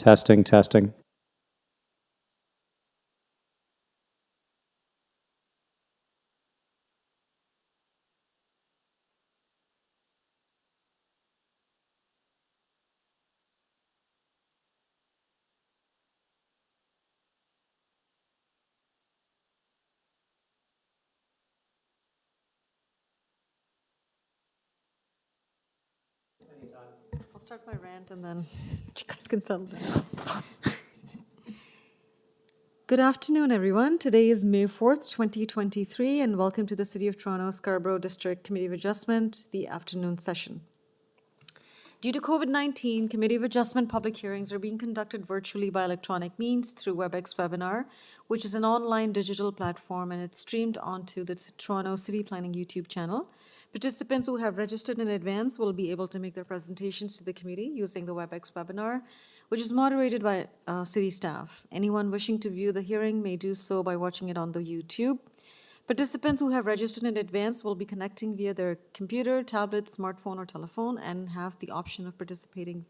Testing, testing. I'll start my rant and then you guys can settle down. Good afternoon, everyone. Today is May 4th, 2023, and welcome to the City of Toronto Scarborough District Committee of Adjustment, the afternoon session. Due to COVID-19, Committee of Adjustment public hearings are being conducted virtually by electronic means through WebEx Webinar, which is an online digital platform, and it's streamed onto the Toronto City Planning YouTube channel. Participants who have registered in advance will be able to make their presentations to the committee using the WebEx Webinar, which is moderated by city staff. Anyone wishing to view the hearing may do so by watching it on the YouTube. Participants who have registered in advance will be connecting via their computer, tablet, smartphone, or telephone and have the option of participating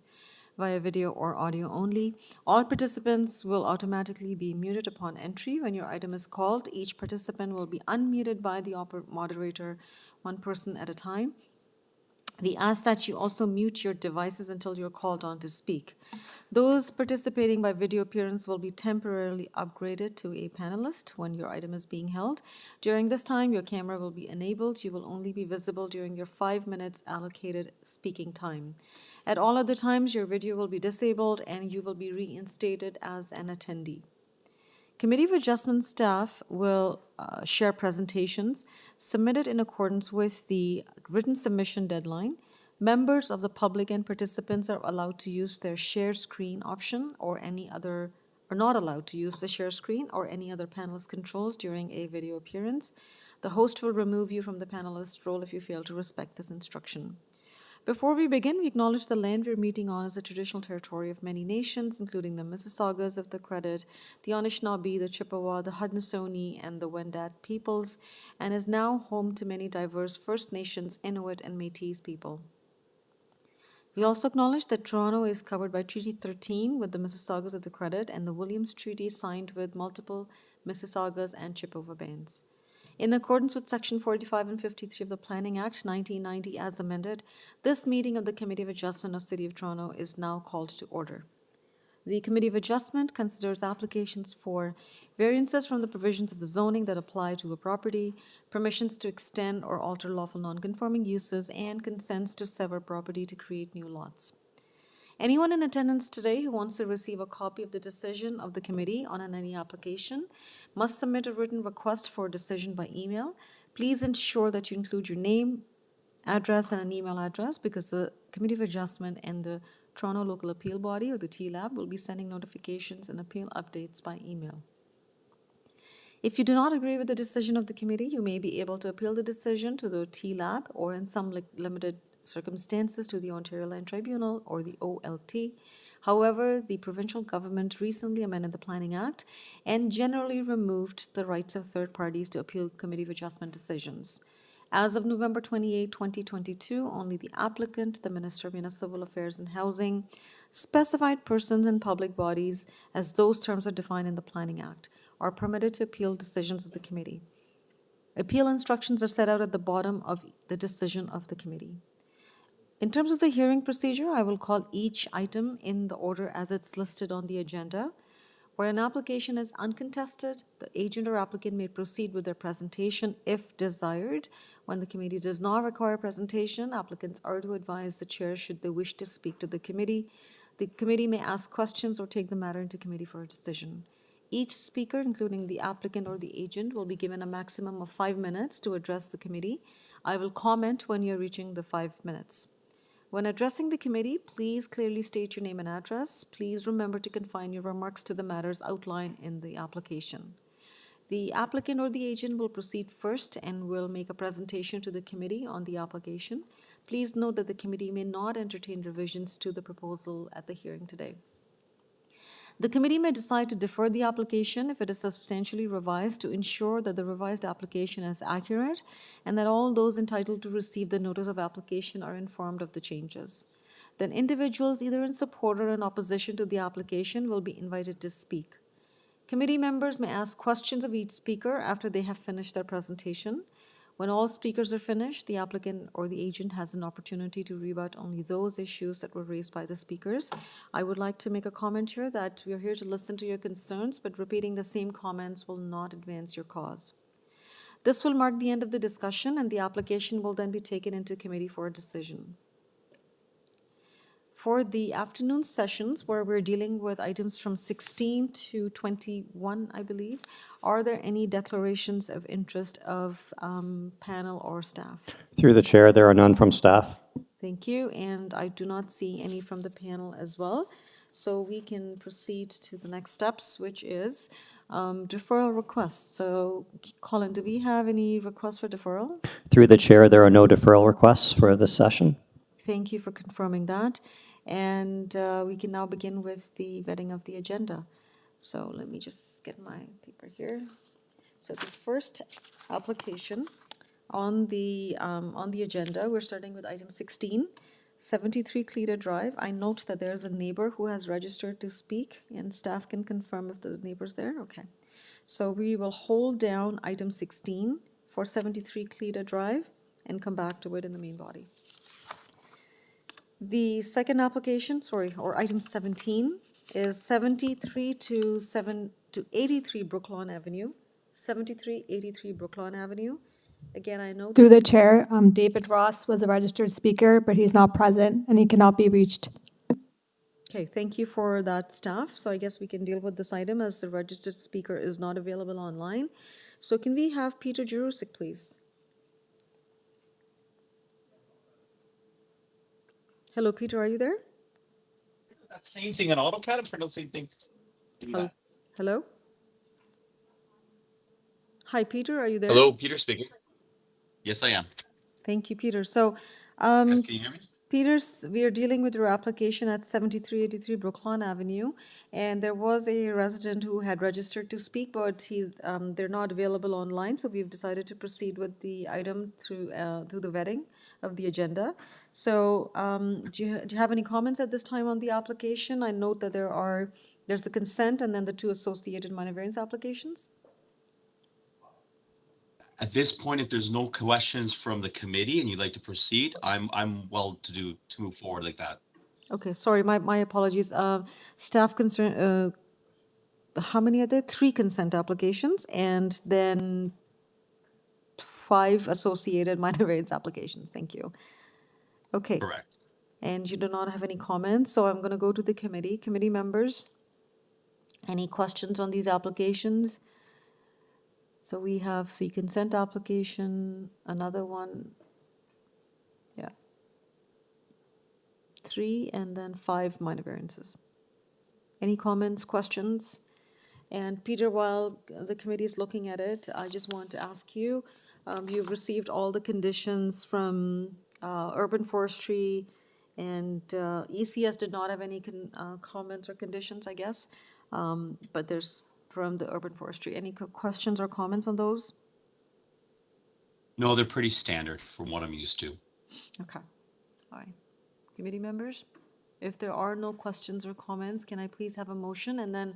via video or audio only. All participants will automatically be muted upon entry. When your item is called, each participant will be unmuted by the moderator, one person at a time. We ask that you also mute your devices until you're called on to speak. Those participating by video appearance will be temporarily upgraded to a panelist when your item is being held. During this time, your camera will be enabled. You will only be visible during your 5 minutes allocated speaking time. At all other times, your video will be disabled and you will be reinstated as an attendee. Committee of Adjustment staff will share presentations submitted in accordance with the written submission deadline. Members of the public and participants are allowed to use their share screen option or are not allowed to use the share screen or any other panelist controls during a video appearance. The host will remove you from the panelist role if you fail to respect this instruction. Before we begin, we acknowledge the land we're meeting on is a traditional territory of many nations, including the Mississaugas of the Credit, the Anishinaabe, the Chippewa, the Haudenosaunee, and the Wendat peoples, and is now home to many diverse First Nations, Inuit, and Métis people. We also acknowledge that Toronto is covered by Treaty 13 with the Mississaugas of the Credit and the Williams Treaty signed with multiple Mississaugas and Chippewa bands. In accordance with Section 45 and 53 of the Planning Act 1990 as amended, this meeting of the Committee of Adjustment of City of Toronto is now called to order. The Committee of Adjustment considers applications for variances from the provisions of the zoning that apply to a property, permissions to extend or alter lawful non-conforming uses, and consents to sever property to create new lots. Anyone in attendance today who wants to receive a copy of the decision of the committee on any application must submit a written request for a decision by email. Please ensure that you include your name, address, and an email address because the Committee of Adjustment and the Toronto Local Appeal Body, or the TLAB, will be sending notifications and appeal updates by email. If you do not agree with the decision of the committee, you may be able to appeal the decision to the TLAB or in some limited circumstances to the Ontario Land Tribunal or the OLT. However, the provincial government recently amended the Planning Act and generally removed the rights of third parties to appeal Committee of Adjustment decisions. As of November 28, 2022, only the applicant, the Minister of Municipal Affairs and Housing, specified persons and public bodies, as those terms are defined in the Planning Act, are permitted to appeal decisions of the committee. Appeal instructions are set out at the bottom of the decision of the committee. In terms of the hearing procedure, I will call each item in the order as it's listed on the agenda. Where an application is uncontested, the agent or applicant may proceed with their presentation if desired. When the committee does not require presentation, applicants are to advise the chair should they wish to speak to the committee. The committee may ask questions or take the matter into committee for a decision. Each speaker, including the applicant or the agent, will be given a maximum of 5 minutes to address the committee. I will comment when you're reaching the 5 minutes. When addressing the committee, please clearly state your name and address. Please remember to confine your remarks to the matters outlined in the application. The applicant or the agent will proceed first and will make a presentation to the committee on the application. Please note that the committee may not entertain revisions to the proposal at the hearing today. The committee may decide to defer the application if it is substantially revised to ensure that the revised application is accurate and that all those entitled to receive the notice of application are informed of the changes. Then individuals either in support or in opposition to the application will be invited to speak. Committee members may ask questions of each speaker after they have finished their presentation. When all speakers are finished, the applicant or the agent has an opportunity to rebut only those issues that were raised by the speakers. I would like to make a comment here that we are here to listen to your concerns, but repeating the same comments will not advance your cause. This will mark the end of the discussion, and the application will then be taken into committee for a decision. For the afternoon sessions, where we're dealing with items from 16 to 21, I believe, are there any declarations of interest of panel or staff? Through the chair, there are none from staff. Thank you, and I do not see any from the panel as well. So we can proceed to the next steps, which is deferral requests. So Colin, do we have any requests for deferral? Through the chair, there are no deferral requests for this session. Thank you for confirming that. And we can now begin with the vetting of the agenda. So let me just get my paper here. So the first application on the agenda, we're starting with item 16, 73 CLETA Drive. I note that there's a neighbor who has registered to speak, and staff can confirm if the neighbor's there. Okay. So we will hold down item 16 for 73 CLETA Drive and come back to it in the main body. The second application, or item 17, is 73 to 83 BROOKLAWN Avenue. 7383 BROOKLAWN Avenue. Again, I know. Through the chair, David Ross was a registered speaker, but he's not present and he cannot be reached. Okay, thank you for that, staff. So I guess we can deal with this item as the registered speaker is not available online. So can we have Peter Jurusik, please? Hello, Peter, are you there? That same thing in AutoCAD, I'm trying to same thing. Hello? Hi, Peter, are you there? Hello, Peter speaking. Yes, I am. Thank you, Peter. So, Yes, can you hear me? Peters, we are dealing with your application at 7383 BROOKLAWN Avenue, and there was a resident who had registered to speak, but they're not available online, so we've decided to proceed with the item through the vetting of the agenda. So, do you have any comments at this time on the application? I note that there's the consent and then the two associated minor variance applications. At this point, if there's no questions from the committee and you'd like to proceed, I'm well to move forward like that. Okay, sorry, my apologies. Staff concern, how many are there? 3 consent applications and then 5 associated minor variance applications. Thank you. Okay. Correct. And you do not have any comments, so I'm going to go to the committee. Committee members, any questions on these applications? So we have the consent application, another one, yeah, 3, and then 5 minor variances. Any comments, questions? And Peter, while the committee is looking at it, I just want to ask you, you've received all the conditions from urban forestry, and ECS did not have any comments or conditions, I guess, but there's from the urban forestry. Any questions or comments on those? No, they're pretty standard from what I'm used to. Okay, all right. Committee members, if there are no questions or comments, can I please have a motion? And then,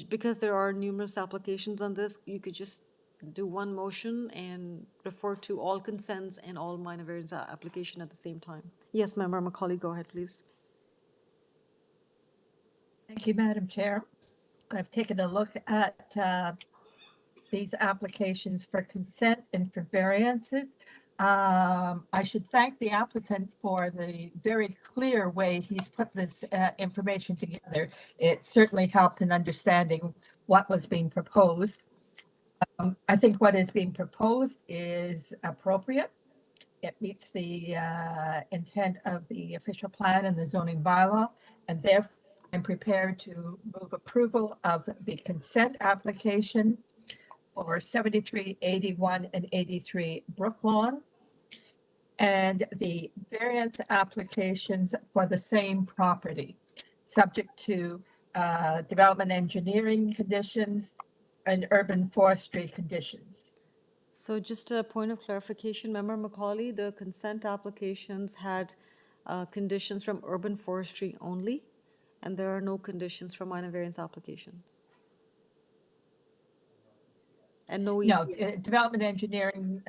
because there are numerous applications on this, you could just do one motion and refer to all consents and all minor variance application at the same time. Yes, Member Macaulay, go ahead, please. Thank you, Madam Chair. I've taken a look at these applications for consent and for variances. I should thank the applicant for the very clear way he's put this information together. It certainly helped in understanding what was being proposed. I think what is being proposed is appropriate. It meets the intent of the official plan and the zoning bylaw, and therefore I'm prepared to move approval of the consent application for 73, 81, and 83 BROOKLAWN, and the variance applications for the same property, subject to development engineering conditions and urban forestry conditions. So just a point of clarification, Member Macaulay, the consent applications had conditions from urban forestry only, and there are no conditions for minor variance applications. And no No, ECS. development engineering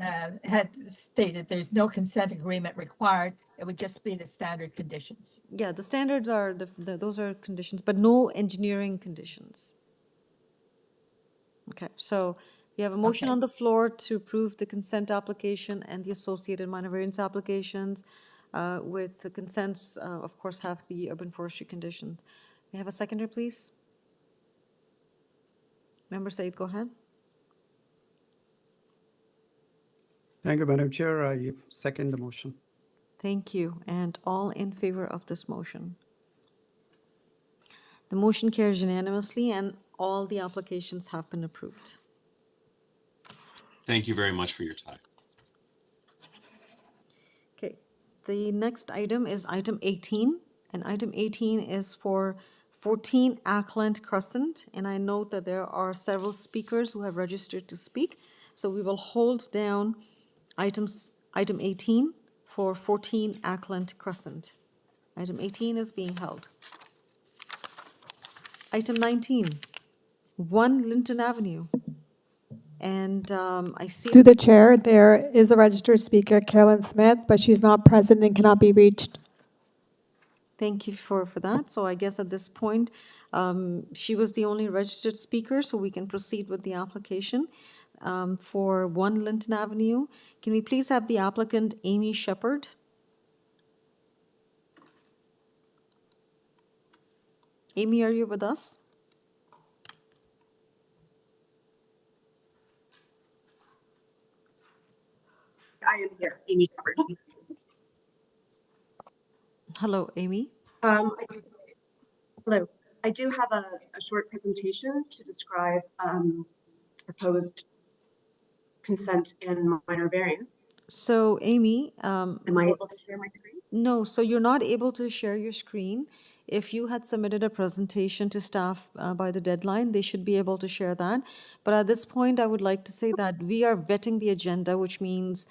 had stated there's no consent agreement required. It would just be the standard conditions. Yeah, the standards are, those are conditions, but no engineering conditions. Okay, so we have a motion Okay. on the floor to approve the consent application and the associated minor variance applications with the consents, of course, have the urban forestry conditions. May I have a seconder, please? Member Said, go ahead. Thank you, Madam Chair. I second the motion. Thank you. And all in favor of this motion? The motion carries unanimously and all the applications have been approved. Thank you very much for your time. Okay, the next item is item 18, and item 18 is for 14 ACLAND CRESCENT, and I note that there are several speakers who have registered to speak, so we will hold down item 18 for 14 ACLAND CRESCENT. Item 18 is being held. Item 19, 1 Linton Avenue. And I see. Through the chair, there is a registered speaker, Carolyn Smith, but she's not present and cannot be reached. Thank you for that. So I guess at this point, she was the only registered speaker, so we can proceed with the application for 1 Linton Avenue. Can we please have the applicant, Amy Shepherd? Amy, are you with us? I am here, Amy Shepherd. Hello, Amy. Hello. I do have a short presentation to describe proposed consent and minor variance. So, Amy. Am I able to share my screen? No, so you're not able to share your screen. If you had submitted a presentation to staff by the deadline, they should be able to share that. But at this point, I would like to say that we are vetting the agenda, which means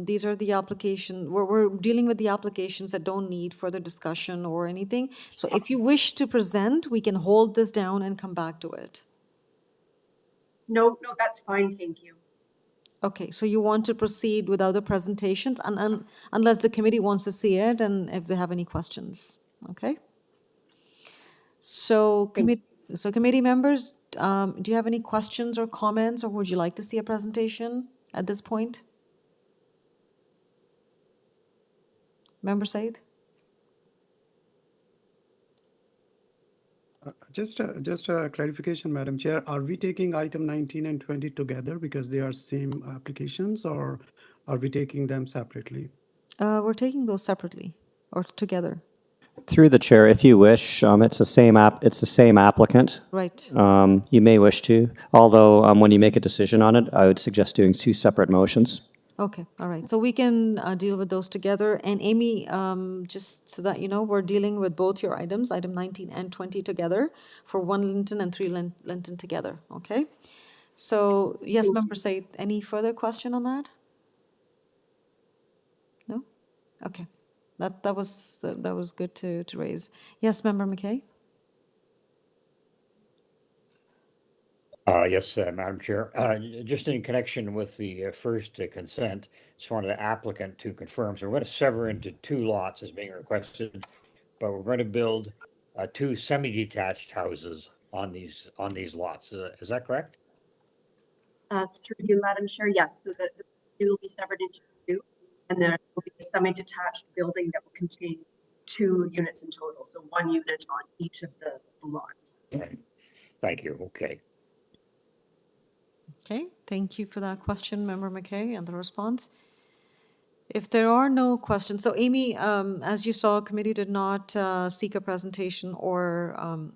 these are the application, we're dealing with the applications that don't need further discussion or anything. So if you wish to present, we can hold this down and come back to it. No, that's fine, thank you. Okay, so you want to proceed without the presentations unless the committee wants to see it and if they have any questions, okay? So committee members, do you have any questions or comments, or would you like to see a presentation at this point? Member Said? Just a clarification, Madam Chair. Are we taking item 19 and 20 together because they are same applications, or are we taking them separately? We're taking those separately or together, Through the chair, if you wish, it's the same applicant. right? You may wish to, although when you make a decision on it, I would suggest doing 2 separate motions. Okay, all right. So we can deal with those together. And Amy, just so that you know, we're dealing with both your items, item 19 and 20 together, for 1 Linton and 3 Linton together, okay? So, yes, Member Said, any further question on that? No? Okay. That was good to raise. Yes, Member McKay? Yes, Madam Chair. Just in connection with the first consent, just wanted the applicant to confirm. So we're going to sever into 2 lots as being requested, but we're going to build 2 semi-detached houses on these lots. Is that correct? Through you, Madam Chair, yes, so that it will be severed into 2, and there will be a semi-detached building that will contain 2 units in total, so 1 unit on each of the lots. Thank you. Okay. Okay, thank you for that question, Member McKay, and the response. If there are no questions, so Amy, as you saw, committee did not seek a presentation or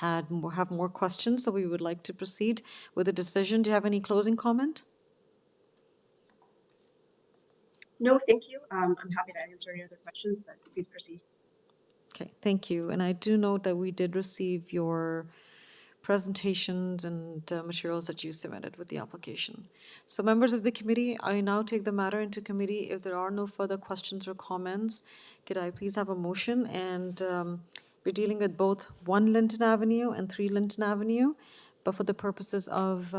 have more questions, so we would like to proceed with the decision. Do you have any closing comment? No, thank you. I'm happy to answer any other questions, but please proceed. Okay, thank you. And I do note that we did receive your presentations and materials that you submitted with the application. So members of the committee, I now take the matter into committee. If there are no further questions or comments, could I please have a motion? And we're dealing with both 1 Linton Avenue and 3 Linton Avenue, but for the purposes of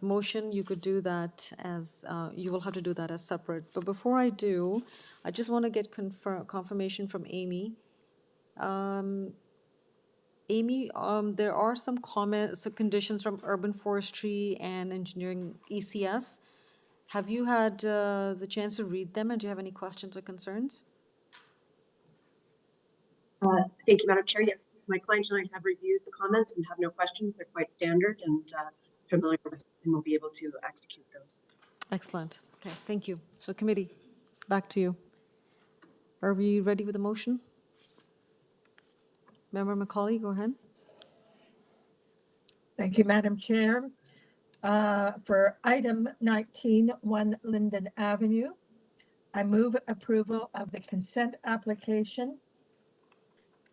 motion, you could do that as, you will have to do that as separate. But before I do, I just want to get confirmation from Amy. Amy, there are some comments, some conditions from urban forestry and engineering ECS. Have you had the chance to read them, and do you have any questions or concerns? Thank you, Madam Chair. Yes, my client and I have reviewed the comments and have no questions. They're quite standard and familiar with them, and we'll be able to execute those. Excellent. Okay, thank you. So committee, back to you. Are we ready with the motion? Member Macaulay, go ahead. Thank you, Madam Chair. For item 19, 1 Linden Avenue, I move approval of the consent application.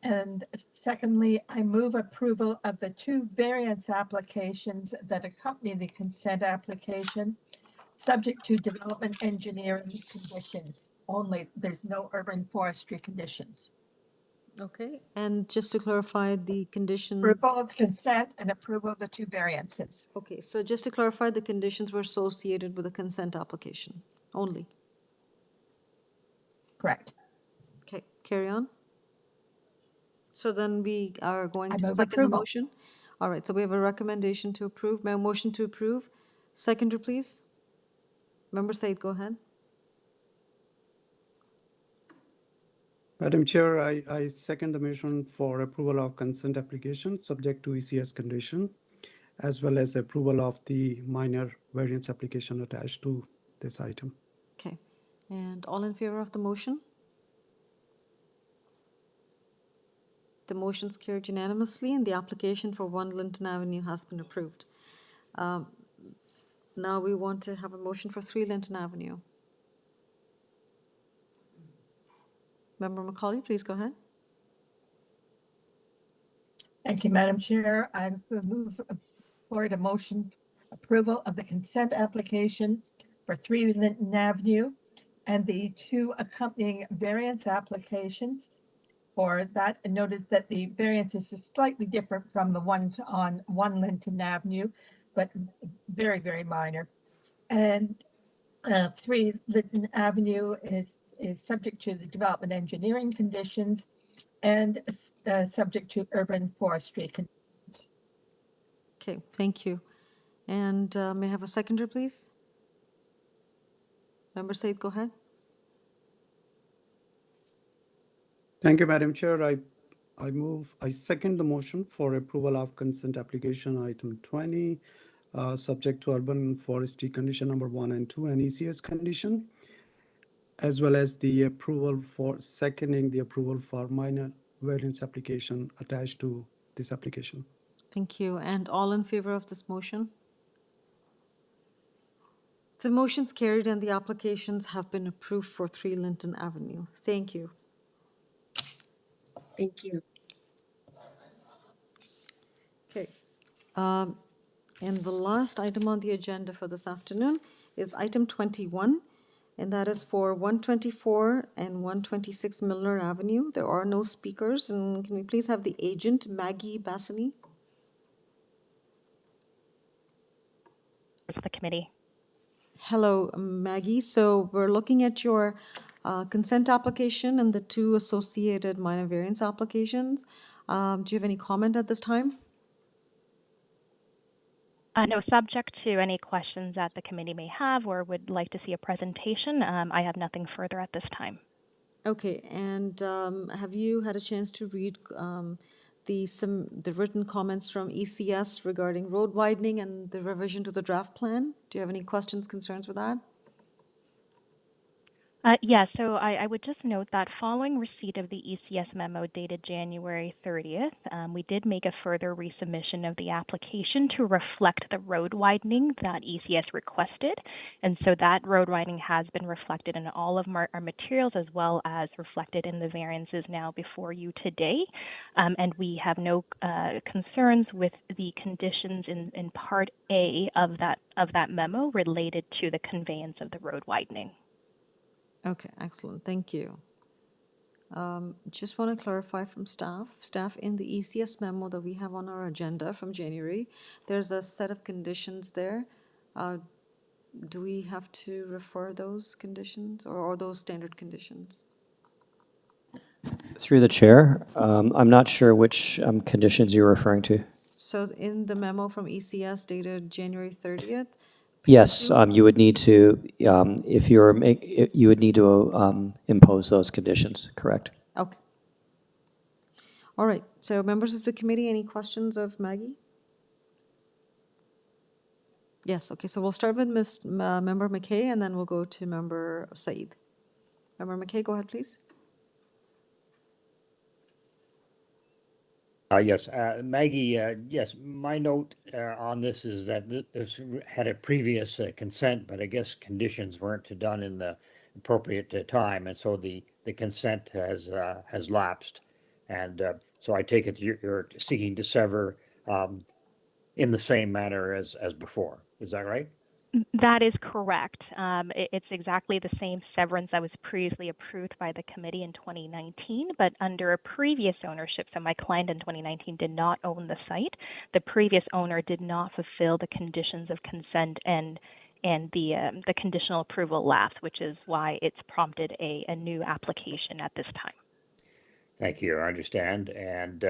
And secondly, I move approval of the 2 variance applications that accompany the consent application, subject to development engineering conditions only. There's no urban forestry conditions. Okay, and just to clarify the conditions. Approval of consent and approval of the 2 variances. Okay, so just to clarify, the conditions were associated with the consent application only. Correct. Okay, carry on. So then we are going I to move second the approval. motion. All right, so we have a recommendation to approve. May I motion to approve? Seconder, please. Member Said, go ahead. Madam Chair, I second the motion for approval of consent application subject to ECS condition, as well as approval of the minor variance application attached to this item. Okay, and all in favor of the motion? The motion's carried unanimously, and the application for 1 Linton Avenue has been approved. Now we want to have a motion for 3 Linton Avenue. Member Macaulay, please go ahead. Thank you, Madam Chair. I move forward a motion approval of the consent application for 3 Linton Avenue and the 2 accompanying variance applications. For that, and noted that the variances is slightly different from the ones on 1 Linton Avenue, but very, very minor. And 3 Linton Avenue is subject to the development engineering conditions and subject to urban forestry conditions. Okay, thank you. And may I have a seconder, please? Member Said, go ahead. Thank you, Madam Chair. I second the motion for approval of consent application item 20, subject to urban forestry condition number 1 and 2 and ECS condition, as well as the approval for seconding the approval for minor variance application attached to this application. Thank you. And all in favor of this motion? The motion's carried and the applications have been approved for 3 Linton Avenue. Thank you. Thank you. Okay. And the last item on the agenda for this afternoon is item 21, and that is for 124 and 126 Milner Avenue. There are no speakers, and can we please have the agent, Maggie Bassani? The committee. Hello, Maggie. So we're looking at your consent application and the 2 associated minor variance applications. Do you have any comment at this time? No, subject to any questions that the committee may have or would like to see a presentation, I have nothing further at this time. Okay, and have you had a chance to read the written comments from ECS regarding road widening and the revision to the draft plan? Do you have any questions, concerns with that? Yeah, so I would just note that following receipt of the ECS memo dated January 30th, we did make a further resubmission of the application to reflect the road widening that ECS requested. And so that road widening has been reflected in all of our materials as well as reflected in the variances now before you today. And we have no concerns with the conditions in Part A of that memo related to the conveyance of the road widening. Okay, excellent, thank you. Just want to clarify from staff in the ECS memo that we have on our agenda from January, there's a set of conditions there. Do we have to refer those conditions or those standard conditions? Through the chair, I'm not sure which conditions you're referring to. So in the memo from ECS dated January 30th? Yes, you would need to, if you're you would need to impose those conditions, correct? Okay. All right, so members of the committee, any questions of Maggie? Yes, okay, so we'll start with Member McKay, and then we'll go to Member Said. Member McKay, go ahead, please. Yes, Maggie, yes, my note on this is that this had a previous consent, but I guess conditions weren't done in the appropriate time, and so the consent has lapsed. And so I take it you're seeking to sever in the same manner as before. Is that right? That is correct. It's exactly the same severance that was previously approved by the committee in 2019, but under a previous ownership. So my client in 2019 did not own the site. The previous owner did not fulfill the conditions of consent, and the conditional approval lapsed, which is why it's prompted a new application at this time. Thank you. I understand. And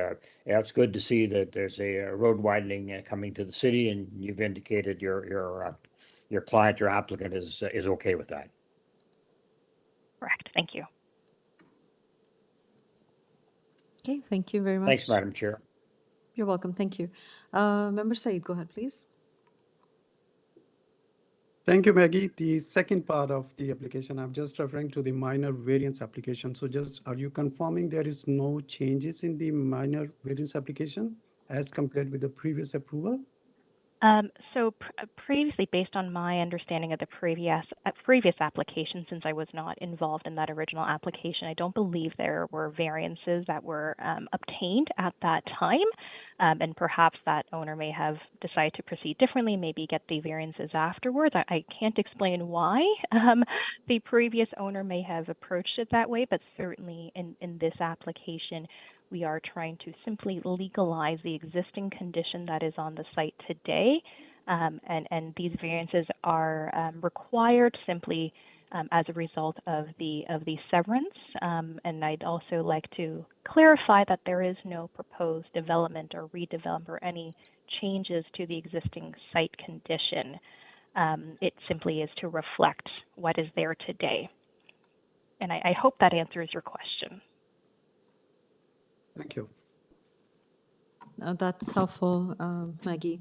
yeah, it's good to see that there's a road widening coming to the city, and you've indicated your client, your applicant is okay with that. Correct. Thank you. Okay, thank you very much. Thanks, Madam Chair. You're welcome, thank you. Member Said, go ahead, please. Thank you, Maggie. The second part of the application, I'm just referring to the minor variance application. So just, are you confirming there is no changes in the minor variance application as compared with the previous approval? So previously, based on my understanding of the previous application, since I was not involved in that original application, I don't believe there were variances that were obtained at that time. And perhaps that owner may have decided to proceed differently, maybe get the variances afterwards. I can't explain why the previous owner may have approached it that way, but certainly in this application, we are trying to simply legalize the existing condition that is on the site today. And these variances are required simply as a result of the severance. And I'd also like to clarify that there is no proposed development or redevelopment or any changes to the existing site condition. It simply is to reflect what is there today. And I hope that answers your question. Thank you. That's helpful, Maggie.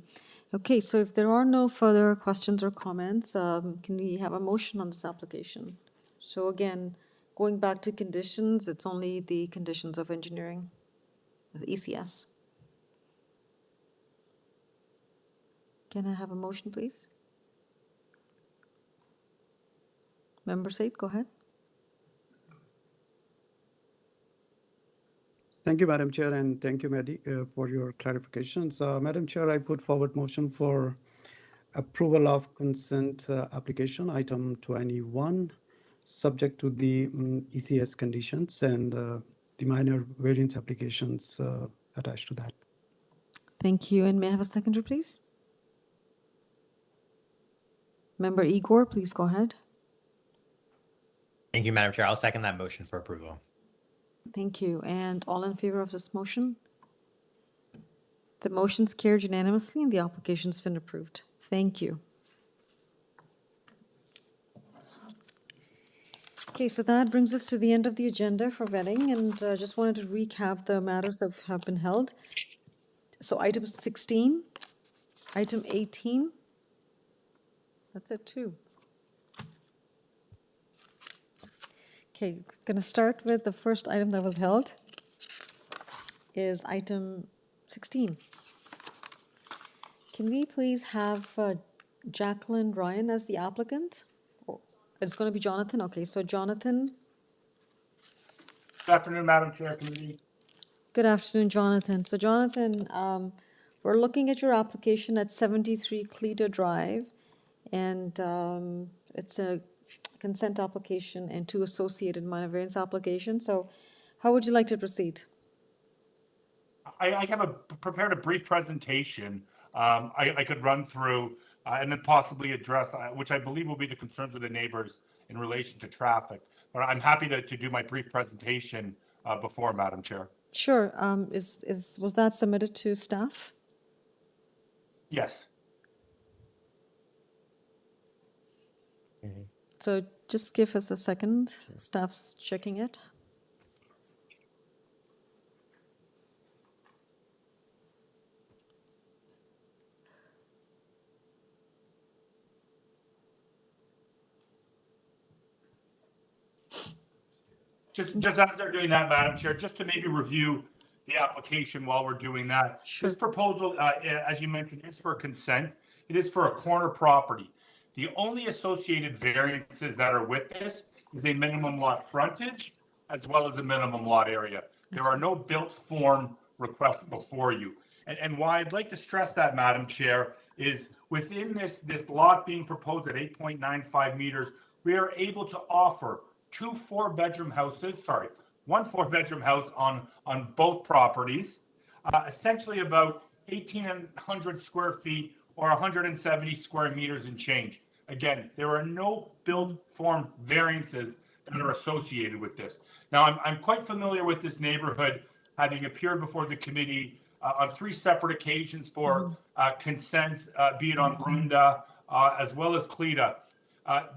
Okay, so if there are no further questions or comments, can we have a motion on this application? So again, going back to conditions, it's only the conditions of engineering, the ECS. Can I have a motion, please? Member Said, go ahead. Thank you, Madam Chair, and thank you, Maddie, for your clarifications. Madam Chair, I put forward motion for approval of consent application item 21, subject to the ECS conditions and the minor variance applications attached to that. Thank you, and may I have a seconder, please? Member Igor, please go ahead. Thank you, Madam Chair. I'll second that motion for approval. Thank you, and all in favor of this motion? The motion's carried unanimously and the application's been approved. Thank you. Okay, so that brings us to the end of the agenda for vetting, and just wanted to recap the matters that have been held. So item 16, item 18, that's it too. Okay, going to start with the first item that was held is item 16. Can we please have Jacqueline Ryan as the applicant? Or it's going to be Jonathan? Okay, so Jonathan. Good afternoon, Madam Chair, Committee. Good afternoon, Jonathan. So Jonathan, we're looking at your application at 73 CLETA Drive, and it's a consent application and 2 associated minor variance applications. So how would you like to proceed? I have prepared a brief presentation. I could run through and then possibly address, which I believe will be the concerns of the neighbors in relation to traffic. But I'm happy to do my brief presentation before, Madam Chair. Sure. Was that submitted to staff? Yes. So just give us a second. Staff's checking it. Just as they're doing that, Madam Chair, just to maybe review the application while we're doing that. Sure. This proposal, as you mentioned, is for consent. It is for a corner property. The only associated variances that are with this is a minimum lot frontage as well as a minimum lot area. There are no built form requests before you. And why I'd like to stress that, Madam Chair, is within this lot being proposed at 8.95 meters, we are able to offer one 4-bedroom house on both properties, essentially about 1,800 square feet or 170 square meters and change. Again, there are no build form variances that are associated with this. Now, I'm quite familiar with this neighborhood, having appeared before the committee on 3 separate occasions for consents, be it on Brunda as well as CLETA.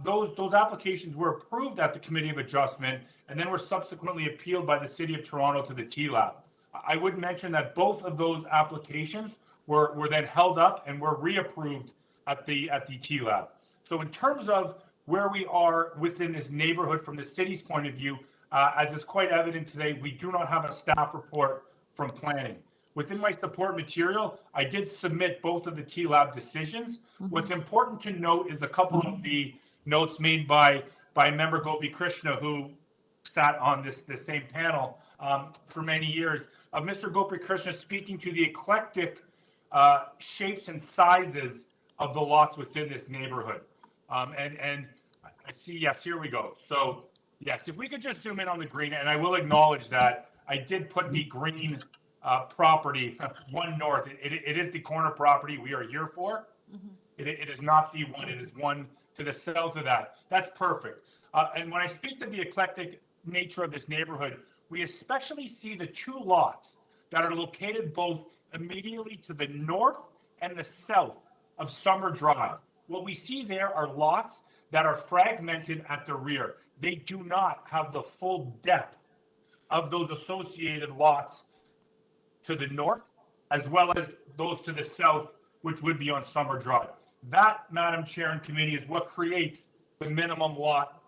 Those applications were approved at the Committee of Adjustment and then were subsequently appealed by the City of Toronto to the TLAB. I would mention that both of those applications were then held up and were reapproved at the TLAB. So in terms of where we are within this neighborhood from the city's point of view, as is quite evident today, we do not have a staff report from planning. Within my support material, I did submit both of the TLAB decisions. What's important to note is a couple of the notes made by member Gopi Krishna, who sat on this same panel for many years, of Mr. Gopi Krishna speaking to the eclectic shapes and sizes of the lots within this neighborhood. And I see, yes, here we go. So yes, if we could just zoom in on the green, and I will acknowledge that I did put the green property, one north. It is the corner property we are here for. It is not the one, it is one to the south of that. That's perfect. And when I speak to the eclectic nature of this neighborhood, we especially see the 2 lots that are located both immediately to the north and the south of Summer Drive. What we see there are lots that are fragmented at the rear. They do not have the full depth of those associated lots to the north, as well as those to the south, which would be on Summer Drive. That, Madam Chair and Committee, is what creates the minimum lot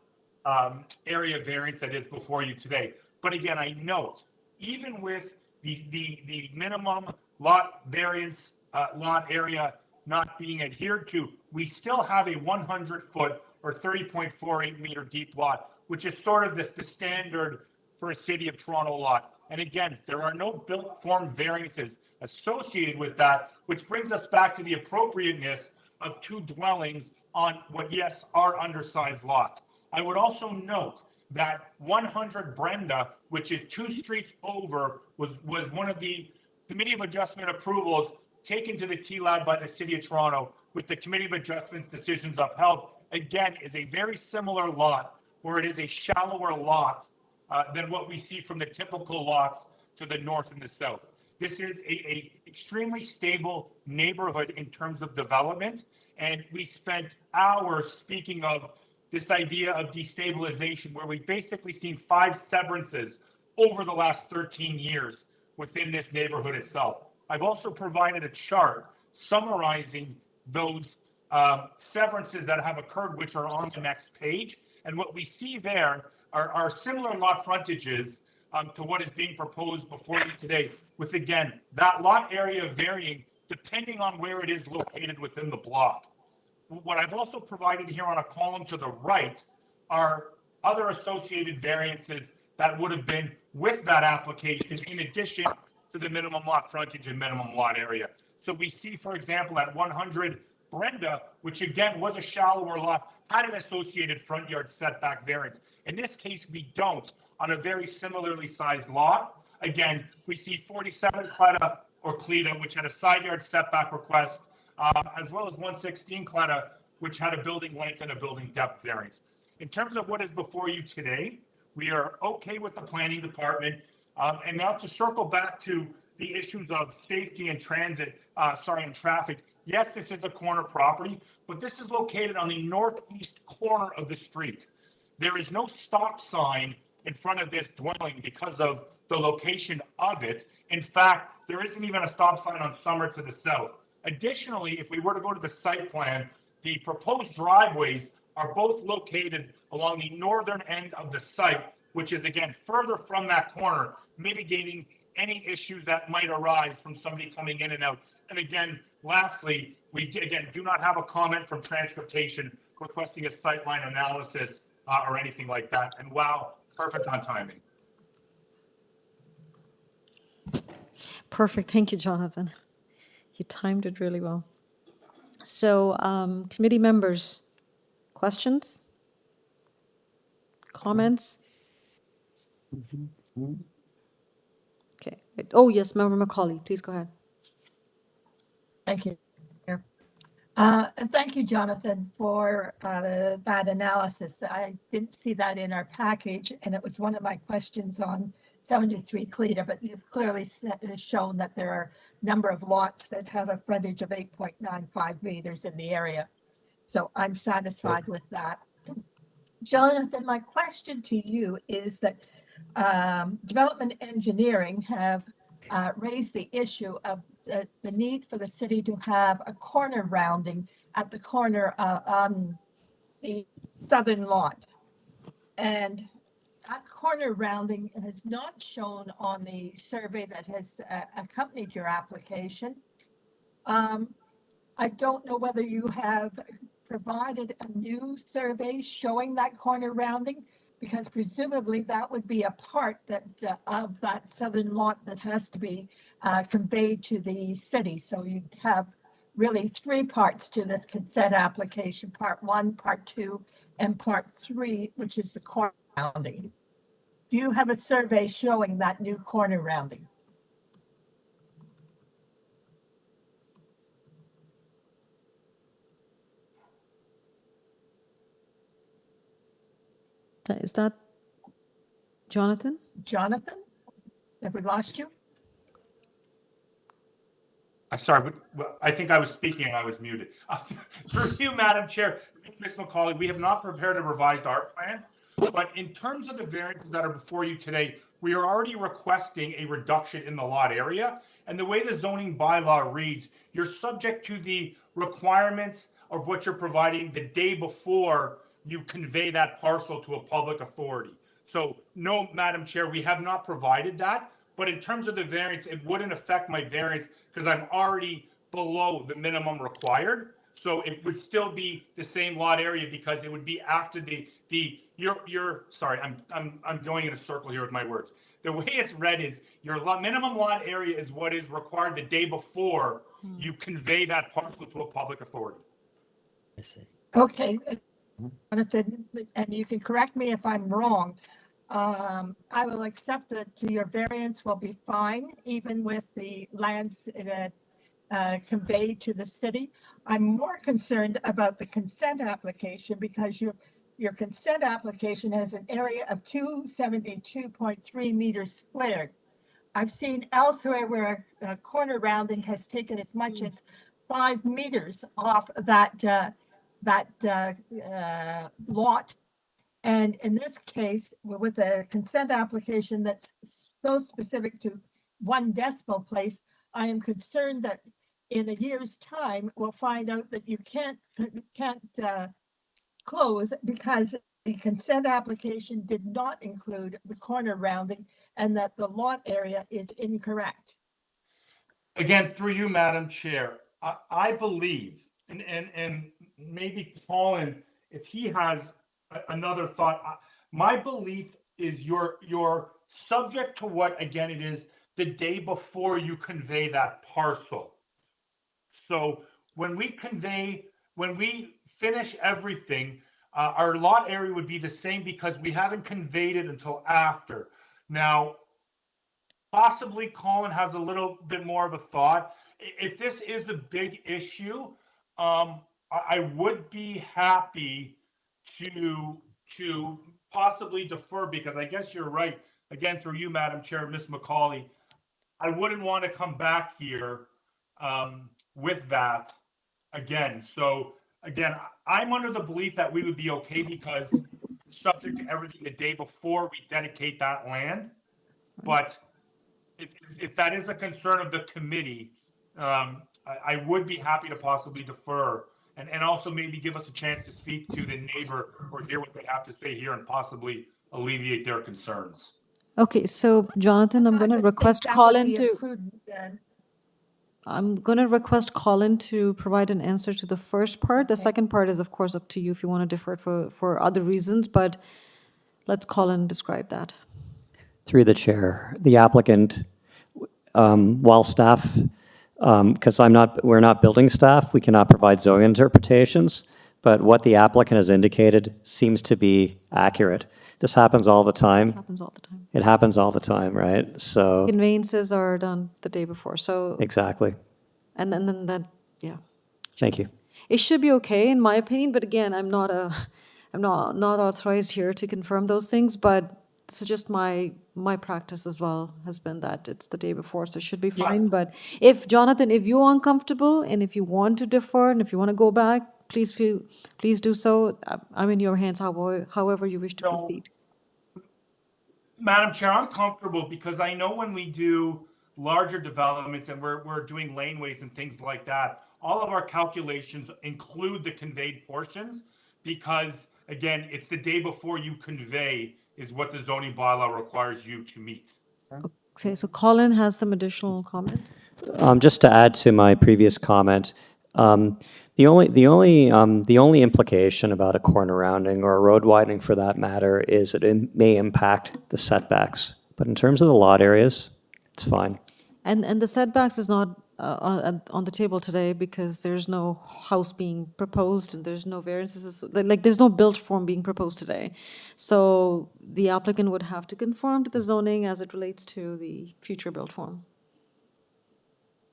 area variance that is before you today. But again, I note, even with the minimum lot variance lot area not being adhered to, we still have a 100-foot or 30.48 meter deep lot, which is sort of the standard for a City of Toronto lot. And again, there are no built form variances associated with that, which brings us back to the appropriateness of 2 dwellings on what, yes, are undersized lots. I would also note that 100 Brenda, which is 2 streets over, was one of the Committee of Adjustment approvals taken to the TLAB by the City of Toronto, with the Committee of Adjustment's decisions upheld. Again, is a very similar lot, where it is a shallower lot than what we see from the typical lots to the north and the south. This is a extremely stable neighborhood in terms of development, and we spent hours speaking of this idea of destabilization, where we've basically seen 5 severances over the last 13 years within this neighborhood itself. I've also provided a chart summarizing those severances that have occurred, which are on the next page. And what we see there are similar lot frontages to what is being proposed before you today, with again, that lot area varying depending on where it is located within the block. What I've also provided here on a column to the right are other associated variances that would have been with that application in addition to the minimum lot frontage and minimum lot area. So we see, for example, at 100 Brenda, which again was a shallower lot, had an associated front yard setback variance. In this case, we don't on a very similarly sized lot. Again, we see 47 CLETA or CLETA, which had a side yard setback request, as well as 116 CLETA, which had a building length and a building depth variance. In terms of what is before you today, we are okay with the planning department. And now to circle back to the issues of safety and transit, and traffic. Yes, this is a corner property, but this is located on the northeast corner of the street. There is no stop sign in front of this dwelling because of the location of it. In fact, there isn't even a stop sign on Summer to the south. Additionally, if we were to go to the site plan, the proposed driveways are both located along the northern end of the site, which is again further from that corner, mitigating any issues that might arise from somebody coming in and out. And again, lastly, we again do not have a comment from transportation requesting a sightline analysis or anything like that. And wow, perfect on timing. Perfect. Thank you, Jonathan. You timed it really well. So, committee members, questions? Comments? Okay. Oh, yes, Member Macaulay, please go ahead. Thank you. And thank you, Jonathan, for that analysis. I didn't see that in our package, and it was one of my questions on 73 CLETA, but you've clearly shown that there are a number of lots that have a frontage of 8.95 meters in the area. So I'm satisfied with that. Jonathan, my question to you is that development engineering have raised the issue of the need for the city to have a corner rounding at the corner on the southern lot. And that corner rounding is not shown on the survey that has accompanied your application. I don't know whether you have provided a new survey showing that corner rounding, because presumably that would be a part that of that southern lot that has to be conveyed to the city. So you'd have really three parts to this consent application: part 1, part 2, and part 3, which is the corner rounding. Do you have a survey showing that new corner rounding? Is that Jonathan? Jonathan, have we lost you? I'm sorry, but I think I was speaking and I was muted. Through you, Madam Chair, Ms. Macaulay, we have not prepared a revised art plan, but in terms of the variances that are before you today, we are already requesting a reduction in the lot area. And the way the zoning bylaw reads, you're subject to the requirements of what you're providing the day before you convey that parcel to a public authority. So no, Madam Chair, we have not provided that. But in terms of the variance, it wouldn't affect my variance because I'm already below the minimum required. So it would still be the same lot area because it would be after you're sorry, I'm going in a circle here with my words. The way it's read is your minimum lot area is what is required the day before you convey that parcel to a public authority. I see. Okay, Jonathan, and you can correct me if I'm wrong. I will accept that your variance will be fine, even with the lands that conveyed to the city. I'm more concerned about the consent application because your consent application has an area of 272.3 meters squared. I've seen elsewhere where a corner rounding has taken as much as 5 meters off that lot. And in this case, with a consent application that's so specific to 1 decimal place, I am concerned that in a year's time, we'll find out that you can't close because the consent application did not include the corner rounding and that the lot area is incorrect. Again, through you, Madam Chair, I believe, and maybe Colin, if he has another thought, my belief is you're subject to what, again, it is the day before you convey that parcel. So when we finish everything, our lot area would be the same because we haven't conveyed it until after. Now, possibly Colin has a little bit more of a thought. If this is a big issue, I would be happy to possibly defer, because I guess you're right. Again, through you, Madam Chair, Ms. McCauley, I wouldn't want to come back here with that again. So again, I'm under the belief that we would be okay because subject to everything the day before we dedicate that land. But if that is a concern of the committee, I would be happy to possibly defer and also maybe give us a chance to speak to the neighbor or hear what they have to say here and possibly alleviate their concerns. Okay, so Jonathan, I'm going to request Colin to. I'm going to request Colin to provide an answer to the first part. The second part is, of course, up to you if you want to defer it for other reasons, but let's Colin describe that. Through the chair, the applicant, while staff, because we're not building staff, we cannot provide zoning interpretations, but what the applicant has indicated seems to be accurate. This happens all the time. It happens all the time. It happens all the time, right? So Conveyances are done the day before, so. exactly. And then that, yeah. Thank you. It should be okay, in my opinion, but again, I'm not authorized here to confirm those things, but this is just my practice as well, has been that it's the day before, so it should be fine. But if, Jonathan, if you're uncomfortable and if you want to defer and if you want to go back, please do so. I'm in your hands, however you wish to proceed. Madam Chair, I'm comfortable because I know when we do larger developments and we're doing laneways and things like that, all of our calculations include the conveyed portions because, again, it's the day before you convey is what the zoning bylaw requires you to meet. Okay, so Colin has some additional comment. Just to add to my previous comment, the only implication about a corner rounding or a road widening, for that matter, is that it may impact the setbacks. But in terms of the lot areas, it's fine. And the setbacks is not on the table today because there's no house being proposed and there's no variances, like there's no built form being proposed today. So the applicant would have to conform to the zoning as it relates to the future built form.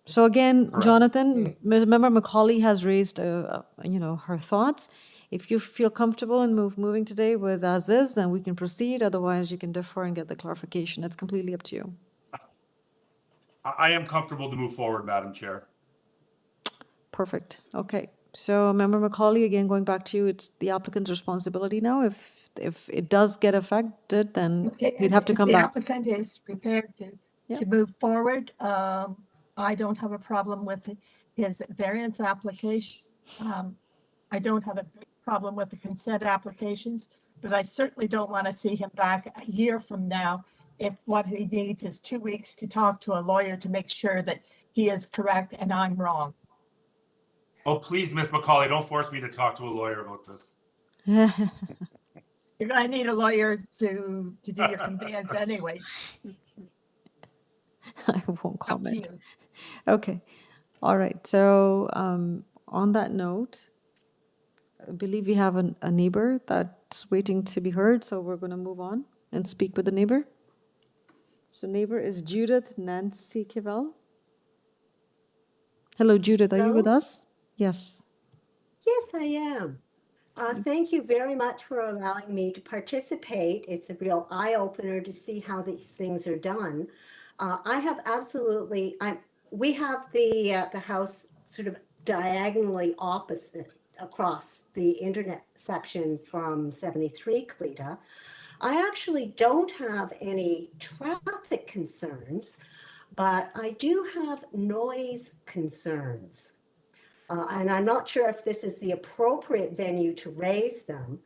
So again, Jonathan, Member McCauley has raised, her thoughts. If you feel comfortable in moving today with as is, then we can proceed. Otherwise, you can defer and get the clarification. It's completely up to you. I am comfortable to move forward, Madam Chair. Perfect. Okay. So Member McCauley, again, going back to you, it's the applicant's responsibility now. If it does get affected, then we'd have to come back. The applicant is prepared to move forward. I don't have a problem with his variance application. I don't have a problem with the consent applications, but I certainly don't want to see him back a year from now if what he needs is 2 weeks to talk to a lawyer to make sure that he is correct and I'm wrong. Oh, please, Ms. McCauley, don't force me to talk to a lawyer about this. You're going to need a lawyer to do your conveyance anyway. I won't comment. Okay. All right. So on that note, I believe we have a neighbor that's waiting to be heard. So we're going to move on and speak with the neighbor. So neighbor is Judith Nancy Kivel. Hello, Judith. Are you with us? Yes. Yes, I am. Thank you very much for allowing me to participate. It's a real eye-opener to see how these things are done. We have the house sort of diagonally opposite across the internet section from 73 CLETA. I actually don't have any traffic concerns, but I do have noise concerns. And I'm not sure if this is the appropriate venue to raise them,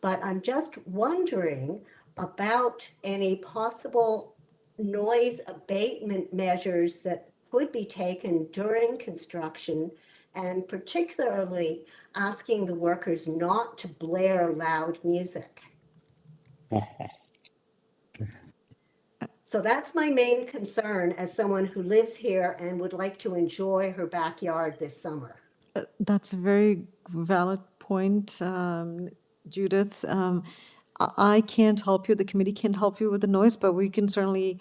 but I'm just wondering about any possible noise abatement measures that could be taken during construction, and particularly asking the workers not to blare loud music. So that's my main concern as someone who lives here and would like to enjoy her backyard this summer. That's a very valid point, Judith. I can't help you, the committee can't help you with the noise, but we can certainly,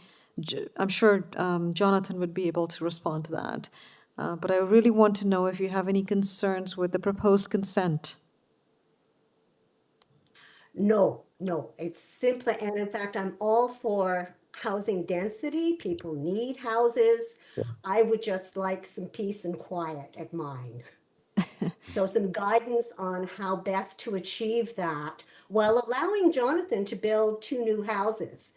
I'm sure Jonathan would be able to respond to that. But I really want to know if you have any concerns with the proposed consent. No, it's simply, and in fact, I'm all for housing density. People need houses. I would just like some peace and quiet at mine. So some guidance on how best to achieve that while allowing Jonathan to build 2 new houses.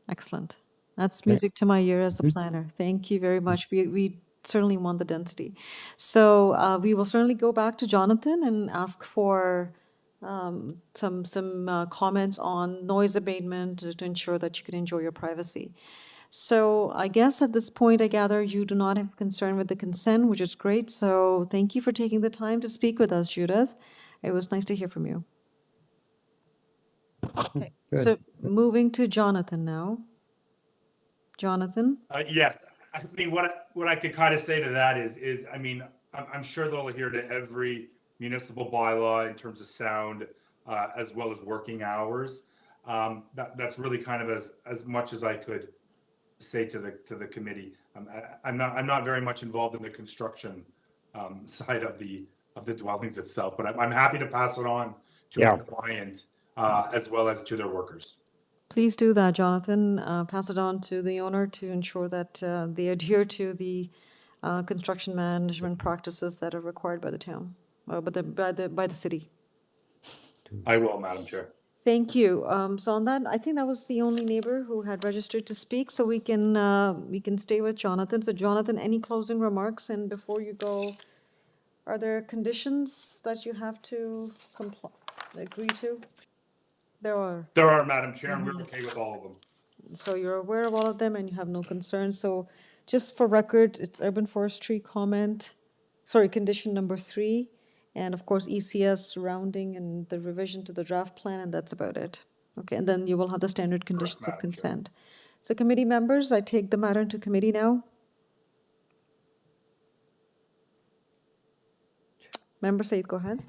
Excellent. That's music to my ear as a planner. Thank you very much. We certainly want the density. So we will certainly go back to Jonathan and ask for some comments on noise abatement to ensure that you can enjoy your privacy. So I guess at this point, I gather you do not have concern with the consent, which is great. So thank you for taking the time to speak with us, Judith. It was nice to hear from you. Okay, so moving to Jonathan now. Jonathan? Yes, I mean, what I could kind of say to that is I mean, I'm sure they'll adhere to every municipal bylaw in terms of sound, as well as working hours. That's really kind of as much as I could say to the committee. I'm not very much involved in the construction side of the dwellings itself, but I'm happy to pass it on to our client as well as to their workers. Please do that, Jonathan. Pass it on to the owner to ensure that they adhere to the construction management practices that are required by the town, by the city. I will, Madam Chair. Thank you. So on that, I think that was the only neighbor who had registered to speak, so we can stay with Jonathan. So Jonathan, any closing remarks? And before you go, are there conditions that you have to agree to? There are. There are, Madam Chair, and we're okay with all of them. So you're aware of all of them and you have no concerns. So just for record, it's urban forestry condition number 3. And of course, ECS surrounding and the revision to the draft plan, and that's about it. Okay, and then you will have the standard conditions of consent. So committee members, I take the matter into committee now. Member Said, go ahead.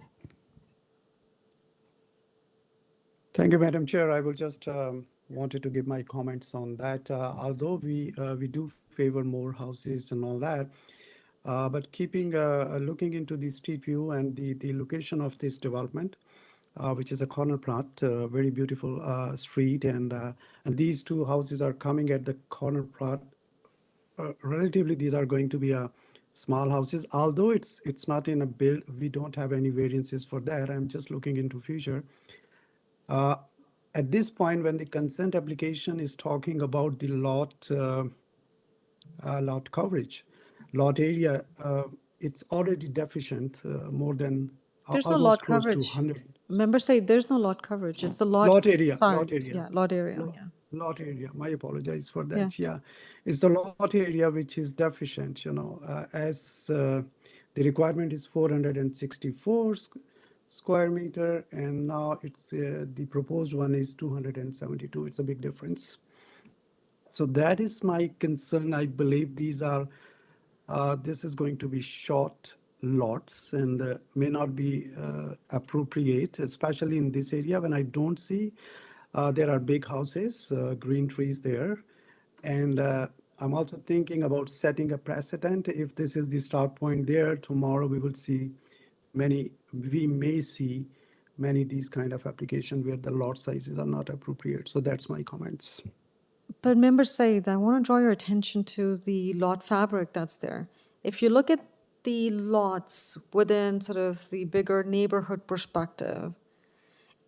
Thank you, Madam Chair. I will just wanted to give my comments on that. Although we do favor more houses and all that, but keeping looking into the street view and the location of this development, which is a corner plot, very beautiful street, and these 2 houses are coming at the corner plot. Relatively, these are going to be small houses. Although it's not in a build, we don't have any variances for that. I'm just looking into future. At this point, when the consent application is talking about the lot coverage, lot area, it's already deficient, more than There's no lot close to coverage. 100. Member Said, there's no lot coverage. It's the lot area. size. Lot area. Yeah, lot area. Lot- Yeah. Lot area. My apologize for that. Yeah, it's the lot area which is deficient. As the requirement is 464 square meter, and now it's the proposed one is 272. It's a big difference. So that is my concern. I believe these are this is going to be short lots and may not be appropriate, especially in this area when I don't see there are big houses, green trees there. And I'm also thinking about setting a precedent. If this is the start point there, tomorrow we may see many these kind of applications where the lot sizes are not appropriate. So that's my comments. But Member Said, I want to draw your attention to the lot fabric that's there. If you look at the lots within sort of the bigger neighborhood perspective,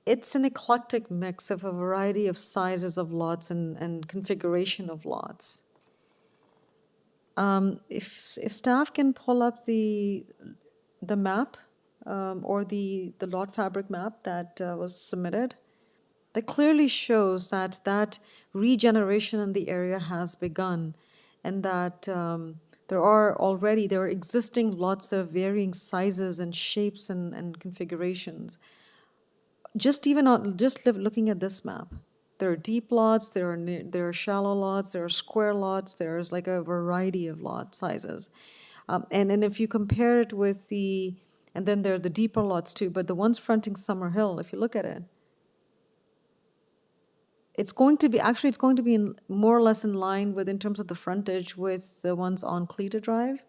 it's an eclectic mix of a variety of sizes of lots and configuration of lots. If staff can pull up the map or the lot fabric map that was submitted, that clearly shows that regeneration in the area has begun, and that there are existing lots of varying sizes and shapes and configurations. Looking at this map, there are deep lots, there are shallow lots, there are square lots, there's like a variety of lot sizes. And if you compare it with and then there are the deeper lots too, but the ones fronting Summer Hill, if you look at it, it's going to be more or less in line with, in terms of the frontage, with the ones on CLETA Drive.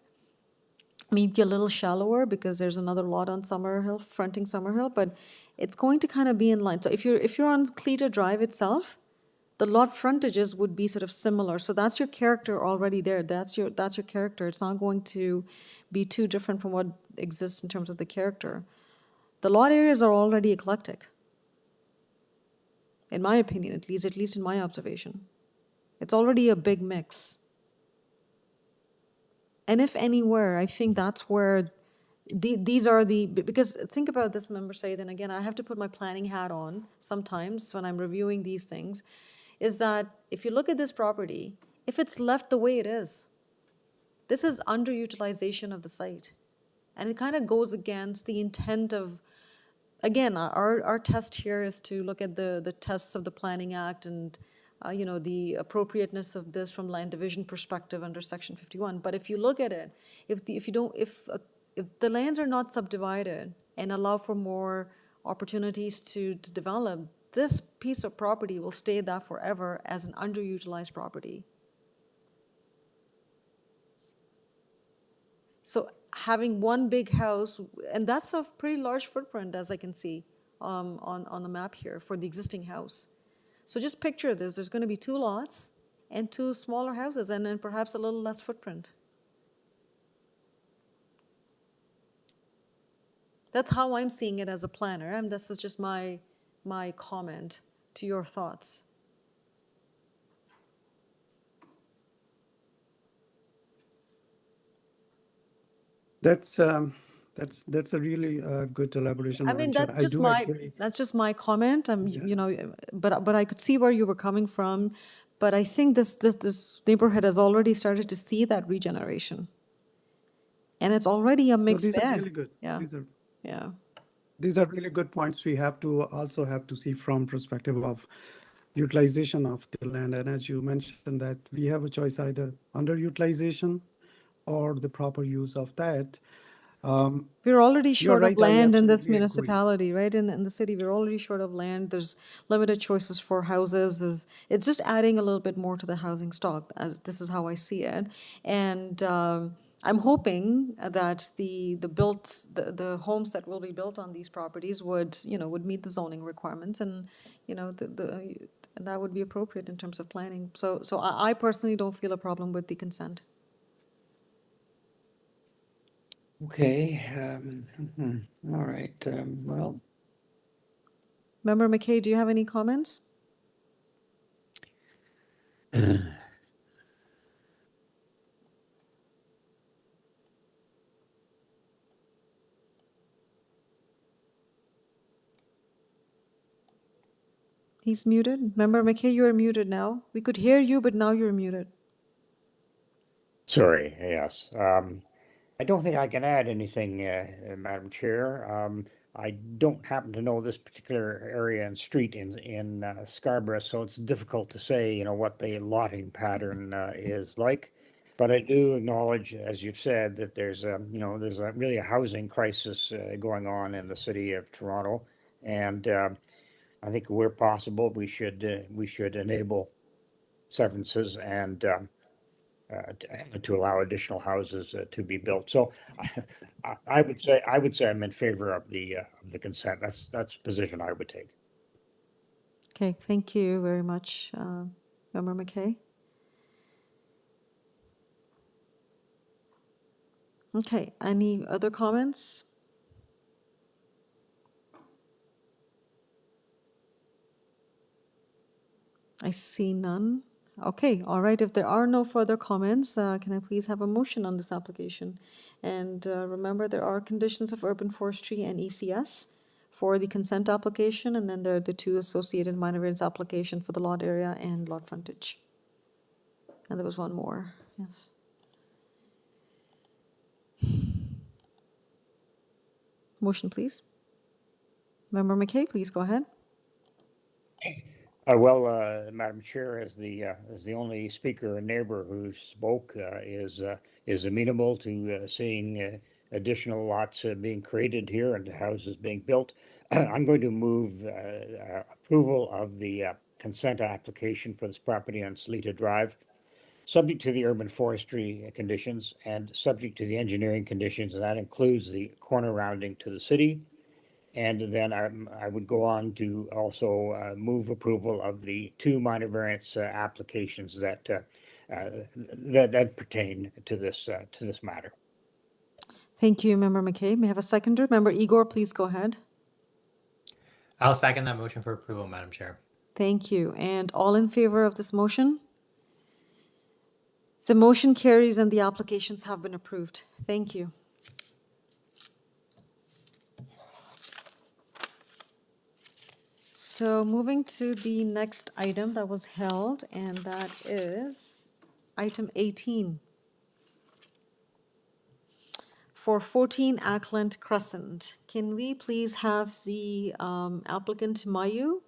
Maybe a little shallower because there's another lot on Summer Hill, fronting Summer Hill, but it's going to kind of be in line. So if you're on CLETA Drive itself, the lot frontages would be sort of similar. So that's your character already there. That's your character. It's not going to be too different from what exists in terms of the character. The lot areas are already eclectic, in my opinion, at least in my observation. It's already a big mix. And if anywhere, I think that's where these are because think about this, Member Said, and again, I have to put my planning hat on sometimes when I'm reviewing these things, is that if you look at this property, if it's left the way it is, this is underutilization of the site. And it kind of goes against the intent of, again, our test here is to look at the tests of the Planning Act and the appropriateness of this from land division perspective under Section 51. But if you look at it, if the lands are not subdivided and allow for more opportunities to develop, this piece of property will stay that forever as an underutilized property. So having one big house, and that's a pretty large footprint, as I can see on the map here for the existing house. So just picture this, there's going to be 2 lots and 2 smaller houses, and then perhaps a little less footprint. That's how I'm seeing it as a planner, and this is just my comment to your thoughts. That's a really good elaboration. I mean, Madam Chair. that's just my comment. But I could see where you were coming from. But I think this neighborhood has already started to see that regeneration, and it's already a mixed these bag. are really good. Yeah. Yeah. These are really good points. We have to see from perspective of utilization of the land. And as you mentioned, that we have a choice, either underutilization or the proper use of that. We're already short of land in this absolutely agree. municipality, right? In the city, we're already short of land. There's limited choices for houses. It's just adding a little bit more to the housing stock. As this is how I see it, and I'm hoping that the homes that will be built on these properties would meet the zoning requirements, and and that would be appropriate in terms of planning. So I personally don't feel a problem with the consent. Okay, all right, well. Member McKay, do you have any comments? He's muted. Member McKay, you're muted now. We could hear you, but now you're muted. Sorry, yes. I don't think I can add anything, Madam Chair. I don't happen to know this particular area and street in Scarborough, so it's difficult to say, what the lotting pattern is like. But I do acknowledge, as you've said, that there's really a housing crisis going on in the city of Toronto, and I think where possible we should enable severances and to allow additional houses to be built. So I would say I'm in favor of the consent. That's the position I would take. Okay, thank you very much, Member McKay. Okay, any other comments? I see none. Okay, all right. If there are no further comments, can I please have a motion on this application? And remember, there are conditions of urban forestry and ECS for the consent application, and then there are the two associated minor variance application for the lot area and lot frontage. And there was one more, yes. Motion, please. Member McKay, please go ahead. Madam Chair, as the only speaker and neighbor who spoke, is amenable to seeing additional lots being created here and houses being built. I'm going to move approval of the consent application for this property on CLETA Drive, subject to the urban forestry conditions and subject to the engineering conditions, and that includes the corner rounding to the city. And then I would go on to also move approval of the two minor variance applications that pertain to this matter. Thank you, Member McKay. May I have a seconder? Member Igor, please go ahead. I'll second that motion for approval, Madam Chair. Thank you. And all in favor of this motion? The motion carries and the applications have been approved. Thank you. So moving to the next item that was held, and that is item 18. For 14 ACLAND Crescent, can we please have the applicant Mayu?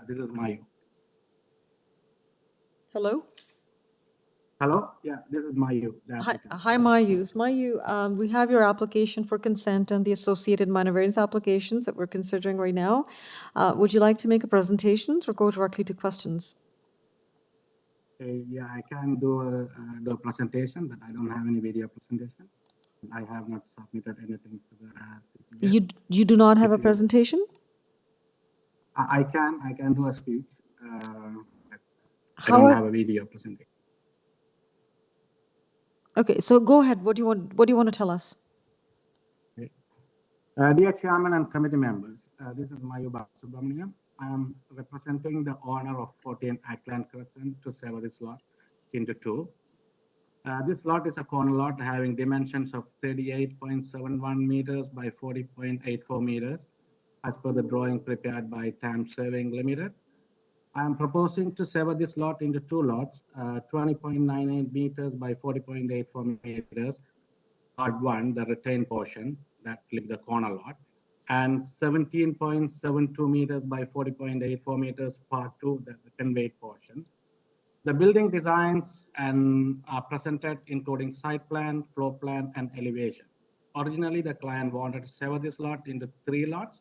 This is Mayu. Hello? Hello? Yeah, this is Mayu. Hi, Mayu. Mayu, we have your application for consent and the associated minor variance applications that we're considering right now. Would you like to make a presentation or go directly to questions? Yeah, I can do a presentation, but I don't have any video presentation. I have not submitted anything to the. You do not have a presentation? I can do a speech. I don't have a video presentation. Okay, so go ahead. What do you want to tell us? Dear Chairman and committee members, this is Mayu Subramaniam. I am representing the owner of 14 ACLAND Crescent to sever this lot into two. This lot is a corner lot having dimensions of 38.71 meters by 40.84 meters as per the drawing prepared by TAM Surveying Limited. I am proposing to sever this lot into two lots, 20.98 meters by 40.84 meters, part one, the retained portion, that will be the corner lot, and 17.72 meters by 40.84 meters, part two, the conveyed portion. The building designs are presented including site plan, floor plan, and elevation. Originally, the client wanted to sever this lot into three lots,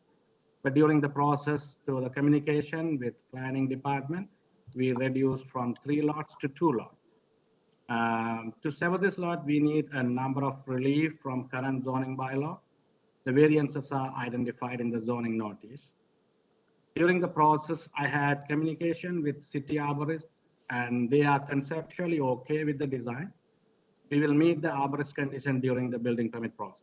but during the process through the communication with planning department, we reduced from 3 lots to 2 lots. To sever this lot, we need a number of relief from current zoning bylaw. The variances are identified in the zoning notice. During the process, I had communication with city arborists, and they are conceptually okay with the design. We will meet the arborist condition during the building permit process.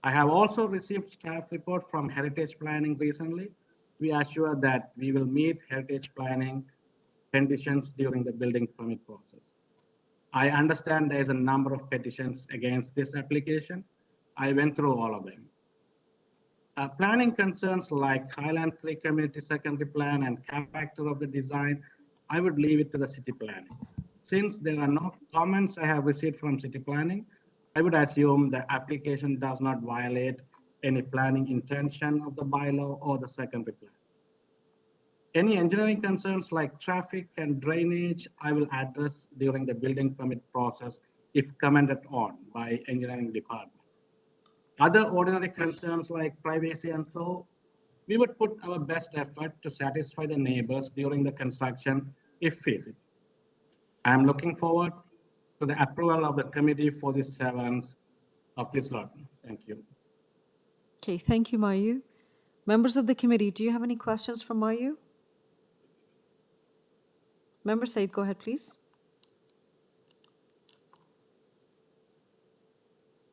I have also received staff report from Heritage Planning recently. We are sure that we will meet Heritage Planning conditions during the building permit process. I understand there is a number of petitions against this application. I went through all of them. Planning concerns like Highland 3 Community Secondary Plan and character of the design, I would leave it to the city planning. Since there are no comments I have received from city planning, I would assume the application does not violate any planning intention of the bylaw or the secondary plan. Any engineering concerns like traffic and drainage, I will address during the building permit process if commented on by engineering department. Other ordinary concerns like privacy and so, we would put our best effort to satisfy the neighbors during the construction if feasible. I am looking forward to the approval of the committee for the severance of this lot. Thank you. Okay, thank you, Mayu. Members of the committee, do you have any questions for Mayu? Member Said, go ahead, please.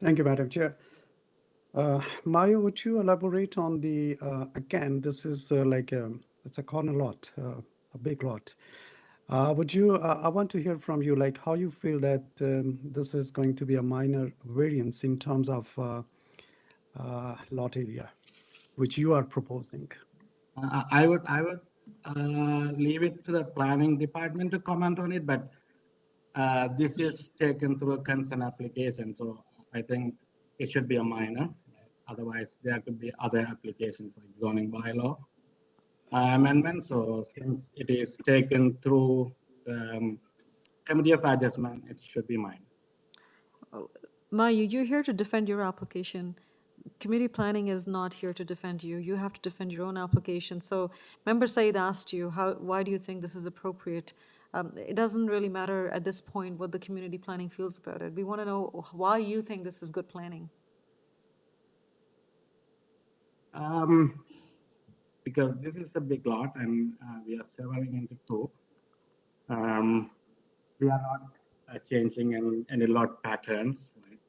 Thank you, Madam Chair. Mayu, would you elaborate on the, again, this is like a it's a corner lot, a big lot. I want to hear from you, like how you feel that this is going to be a minor variance in terms of lot area, which you are proposing. I would leave it to the planning department to comment on it, but this is taken through a consent application, so I think it should be a minor. Otherwise, there could be other applications like zoning bylaw amendment. So since it is taken through committee of adjustment, it should be minor. Mayu, you're here to defend your application. Community planning is not here to defend you. You have to defend your own application. So Member Said asked you, why do you think this is appropriate? It doesn't really matter at this point what the community planning feels about it. We want to know why you think this is good planning. Because this is a big lot and we are severing into two. We are not changing any lot patterns. Right?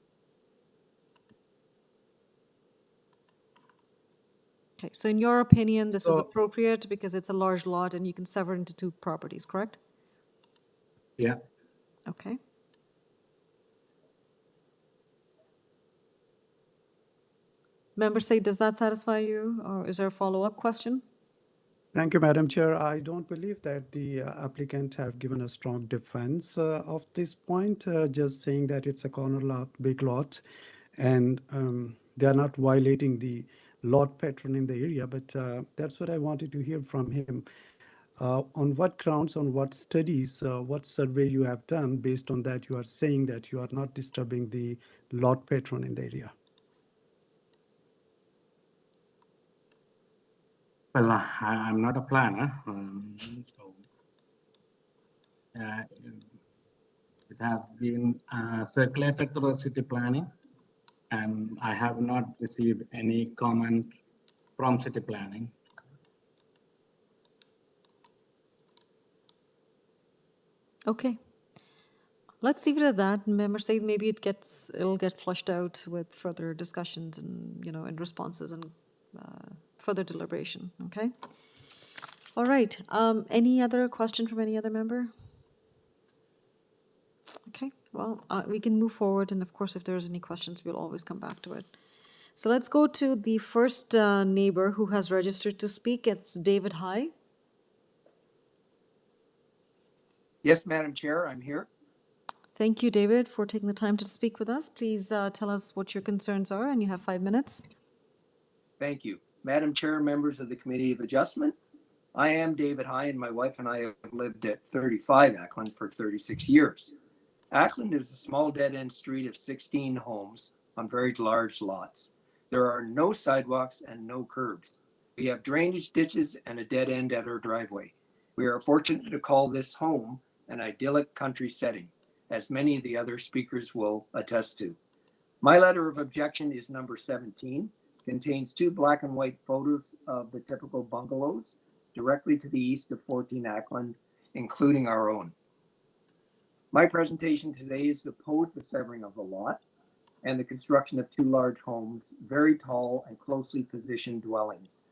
Okay, so in your opinion, this is appropriate because it's a large lot and you can sever into two properties, correct? Yeah. Okay. Member Said, does that satisfy you, or is there a follow-up question? Thank you, Madam Chair. I don't believe that the applicant have given a strong defense of this point, just saying that it's a corner lot, big lot, and they are not violating the lot pattern in the area, but that's what I wanted to hear from him. On what grounds, on what studies, what survey you have done, based on that you are saying that you are not disturbing the lot pattern in the area? Well, I'm not a planner, so it has been circulated to the city planning, and I have not received any comment from city planning. Okay. Let's leave it at that. Member Said, maybe it'll get flushed out with further discussions and, and responses and further deliberation, okay? All right, any other question from any other member? Okay, well, we can move forward, and of course, if there's any questions, we'll always come back to it. So let's go to the first neighbor who has registered to speak. It's David High. Yes, Madam Chair, I'm here. Thank you, David, for taking the time to speak with us. Please tell us what your concerns are, and you have 5 minutes. Thank you. Madam Chair, members of the Committee of Adjustment, I am David High, and my wife and I have lived at 35 Ackland for 36 years. Ackland is a small dead-end street of 16 homes on very large lots. There are no sidewalks and no curbs. We have drainage ditches and a dead end at our driveway. We are fortunate to call this home an idyllic country setting, as many of the other speakers will attest to. My letter of objection is number 17, contains 2 black and white photos of the typical bungalows directly to the east of 14 Ackland, including our own. My presentation today is to oppose the severing of the lot and the construction of 2 large homes, very tall and closely positioned dwellings.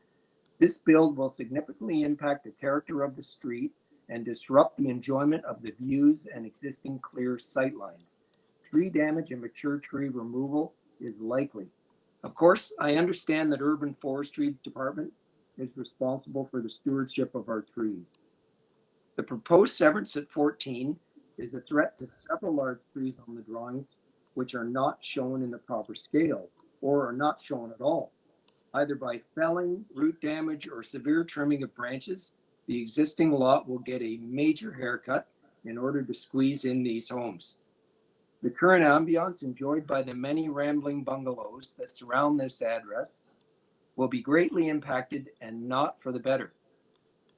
This build will significantly impact the character of the street and disrupt the enjoyment of the views and existing clear sightlines. Tree damage and mature tree removal is likely. Of course, I understand that Urban Forestry Department is responsible for the stewardship of our trees. The proposed severance at 14 is a threat to several large trees on the drawings, which are not shown in the proper scale or are not shown at all. Either by felling, root damage, or severe trimming of branches, the existing lot will get a major haircut in order to squeeze in these homes. The current ambiance enjoyed by the many rambling bungalows that surround this address will be greatly impacted and not for the better.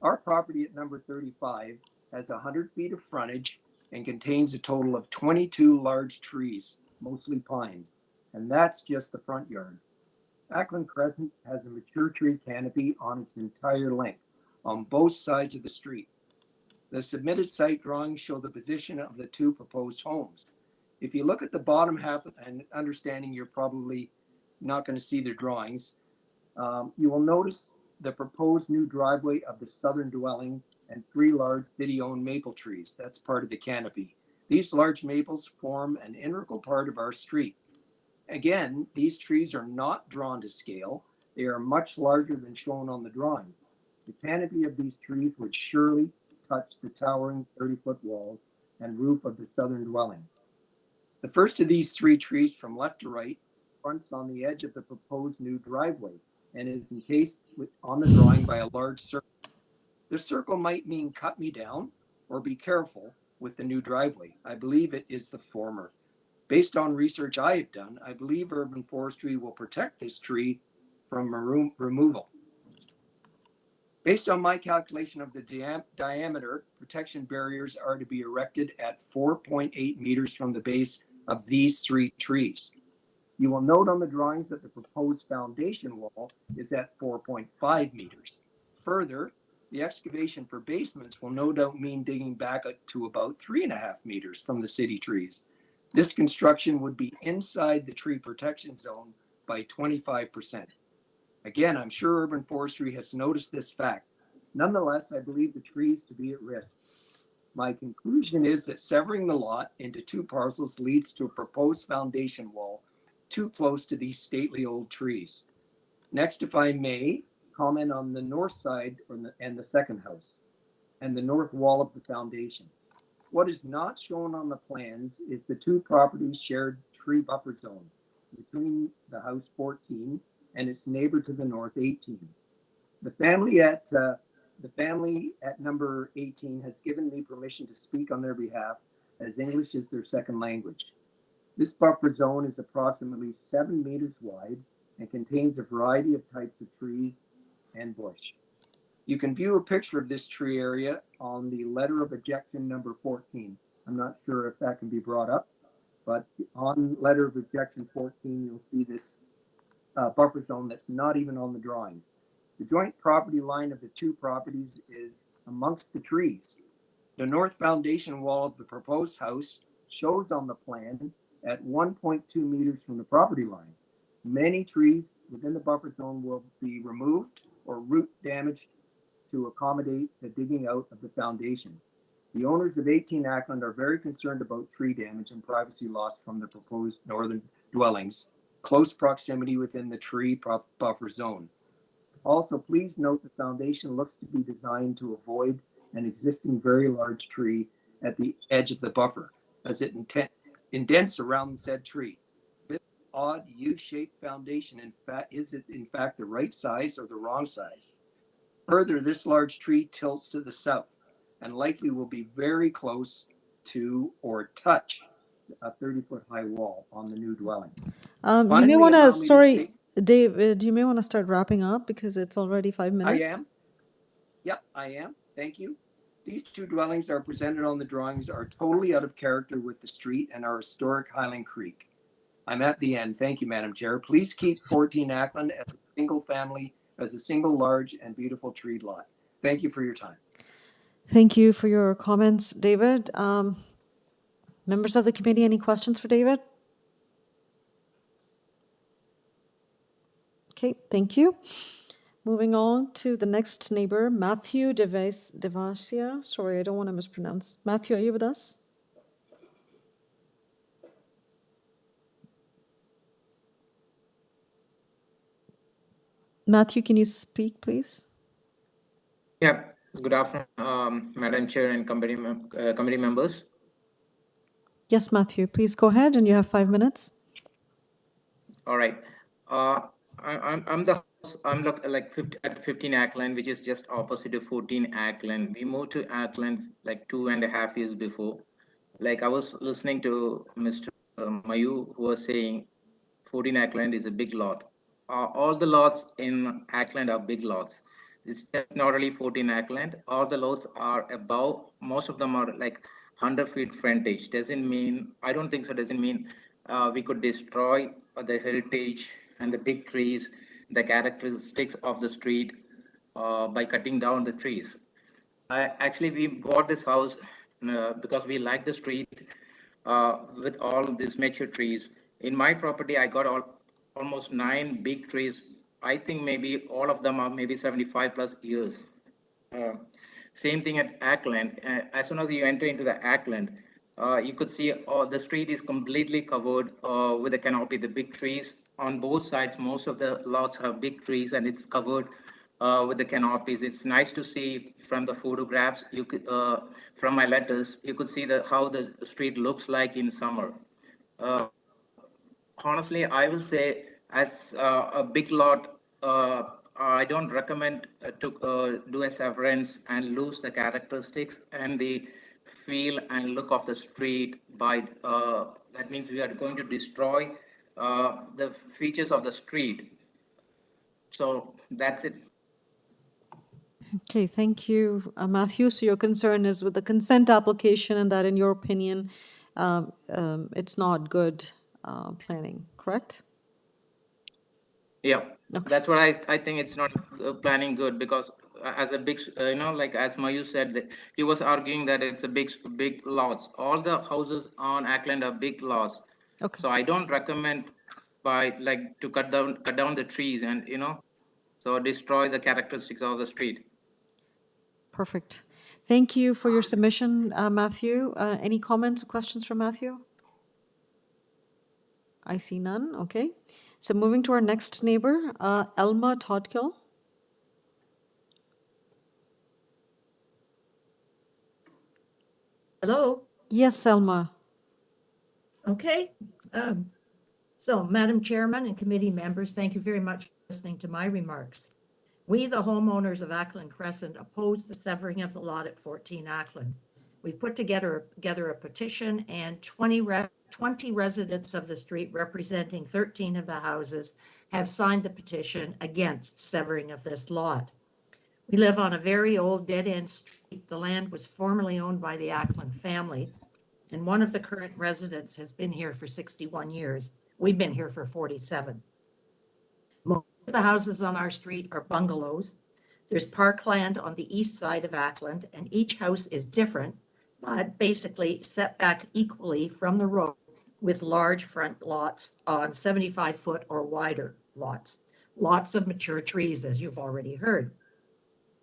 Our property at number 35 has 100 feet of frontage and contains a total of 22 large trees, mostly pines, and that's just the front yard. Ackland Crescent has a mature tree canopy on its entire length on both sides of the street. The submitted site drawings show the position of the 2 proposed homes. If you look at the bottom half, and understanding you're probably not going to see the drawings, you will notice the proposed new driveway of the southern dwelling, and 3 large city-owned maple trees. That's part of the canopy. These large maples form an integral part of our street. Again, these trees are not drawn to scale. They are much larger than shown on the drawings. The canopy of these trees would surely touch the towering 30-foot walls and roof of the southern dwelling. The first of these 3 trees from left to right fronts on the edge of the proposed new driveway and is encased on the drawing by a large circle. The circle might mean cut me down or be careful with the new driveway. I believe it is the former. Based on research I have done, I believe urban forestry will protect this tree from removal. Based on my calculation of the diameter, protection barriers are to be erected at 4.8 meters from the base of these 3 trees. You will note on the drawings that the proposed foundation wall is at 4.5 meters. Further, the excavation for basements will no doubt mean digging back to about 3.5 meters from the city trees. This construction would be inside the tree protection zone by 25%. Again, I'm sure urban forestry has noticed this fact. Nonetheless, I believe the trees to be at risk. My conclusion is that severing the lot into 2 parcels leads to a proposed foundation wall too close to these stately old trees. Next, if I may, comment on the north side and the second house and the north wall of the foundation. What is not shown on the plans is the 2 properties shared tree buffer zone between the house 14 and its neighbor to the north 18. The family at number 18 has given me permission to speak on their behalf, as English is their second language. This buffer zone is approximately 7 meters wide and contains a variety of types of trees and bush. You can view a picture of this tree area on the letter of objection number 14. I'm not sure if that can be brought up, but on letter of objection 14, you'll see this buffer zone that's not even on the drawings. The joint property line of the 2 properties is amongst the trees. The north foundation wall of the proposed house shows on the plan at 1.2 meters from the property line. Many trees within the buffer zone will be removed or root damaged to accommodate the digging out of the foundation. The owners of 18 Ackland are very concerned about tree damage and privacy loss from the proposed northern dwellings, close proximity within the tree buffer zone. Also, please note the foundation looks to be designed to avoid an existing very large tree at the edge of the buffer, as it indents around said tree. This odd U-shaped foundation, is it in fact the right size or the wrong size? Further, this large tree tilts to the south and likely will be very close to or touch a 30-foot high wall on the new dwelling. You may Finally, want allow to, me to sorry, state- Dave, you may want to start wrapping up because it's already 5 minutes. I am. Yep, I am. Thank you. These 2 dwellings are presented on the drawings are totally out of character with the street and our historic Highland Creek. I'm at the end. Thank you, Madam Chair. Please keep 14 Ackland as a single family, as a single large and beautiful tree lot. Thank you for your time. Thank you for your comments, David. Members of the committee, any questions for David? Okay, thank you. Moving on to the next neighbor, Matthew Devasia. Sorry, I don't want to mispronounce. Matthew, are you with us? Matthew, can you speak, please? Yeah, good afternoon, Madam Chair and committee members. Yes, Matthew, please go ahead, and you have 5 minutes. All right. I'm at 15 Ackland, which is just opposite of 14 Ackland. We moved to Ackland like 2.5 years before. Like I was listening to Mr. Mayu, who was saying 14 Ackland is a big lot. All the lots in Ackland are big lots. It's just not only 14 Ackland. All the lots are above, most of them are like 100 feet frontage. Doesn't mean, I don't think so, doesn't mean we could destroy the heritage and the big trees, the characteristics of the street by cutting down the trees. Actually, we bought this house because we like the street with all these mature trees. In my property, I got almost 9 big trees I think maybe all of them are maybe 75 plus years. Same thing at ACLAND. As soon as you enter into the ACLAND, you could see the street is completely covered with a canopy, the big trees on both sides. Most of the lots have big trees and it's covered with the canopies. It's nice to see from the photographs. You could, from my letters, you could see how the street looks like in summer. Honestly, I will say as a big lot, I don't recommend to do a severance and lose the characteristics and the feel and look of the street by, that means we are going to destroy the features of the street. So that's it. Okay, thank you, Matthew. So your concern is with the consent application and that, in your opinion, it's not good planning, correct? Yeah, that's what I think. It's not planning good because as a big, like as Mayu said, that he was arguing that it's a big lots. All the houses on ACLAND are big lots. Okay. So I don't recommend to cut down the trees and so destroy the characteristics of the street. Perfect. Thank you for your submission, Matthew. Any comments or questions from Matthew? I see none. Okay. So moving to our next neighbor, Elma Todkill. Hello? Yes, Elma. Okay. So, Madam Chairman and committee members, thank you very much for listening to my remarks. We, the homeowners of ACLAND Crescent, oppose the severing of the lot at 14 ACLAND. We've put together a petition, and 20 residents of the street representing 13 of the houses have signed the petition against severing of this lot. We live on a very old dead-end street. The land was formerly owned by the ACLAND family, and one of the current residents has been here for 61 years. We've been here for 47. Most of the houses on our street are bungalows. There's parkland on the east side of ACLAND, and each house is different, but basically set back equally from the road with large front lots on 75-foot or wider lots. Lots of mature trees, as you've already heard.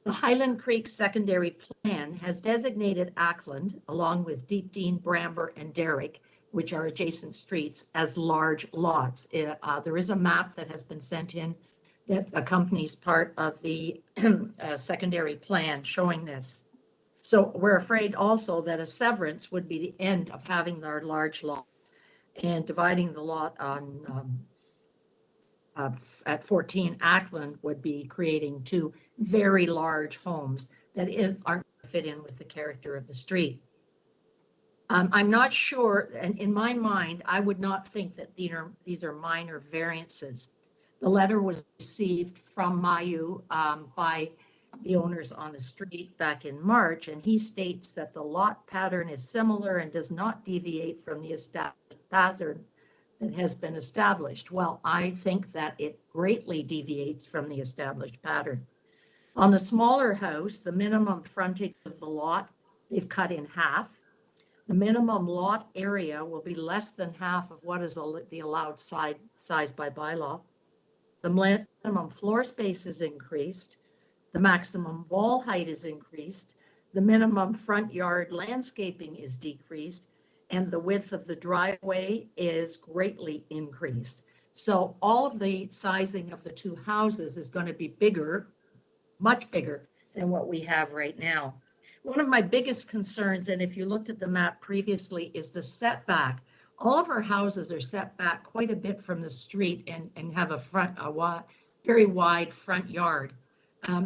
The Highland Creek Secondary Plan has designated ACLAND, along with Deepdene, Bramber, and Derrick, which are adjacent streets, as large lots. There is a map that has been sent in that accompanies part of the secondary plan showing this. So we're afraid also that a severance would be the end of having our large lots, and dividing the lot on at 14 ACLAND would be creating two very large homes that aren't going to fit in with the character of the street. I'm not sure, and in my mind, I would not think that these are minor variances. The letter was received from Mayu by the owners on the street back in March, and he states that the lot pattern is similar and does not deviate from the established pattern that has been established. Well, I think that it greatly deviates from the established pattern. On the smaller house, the minimum frontage of the lot, they've cut in half. The minimum lot area will be less than half of what is the allowed size by bylaw. The minimum floor space is increased. The maximum wall height is increased. The minimum front yard landscaping is decreased, and the width of the driveway is greatly increased. So all of the sizing of the two houses is going to be bigger, much bigger than what we have right now. One of my biggest concerns, and if you looked at the map previously, is the setback. All of our houses are set back quite a bit from the street and have a very wide front yard.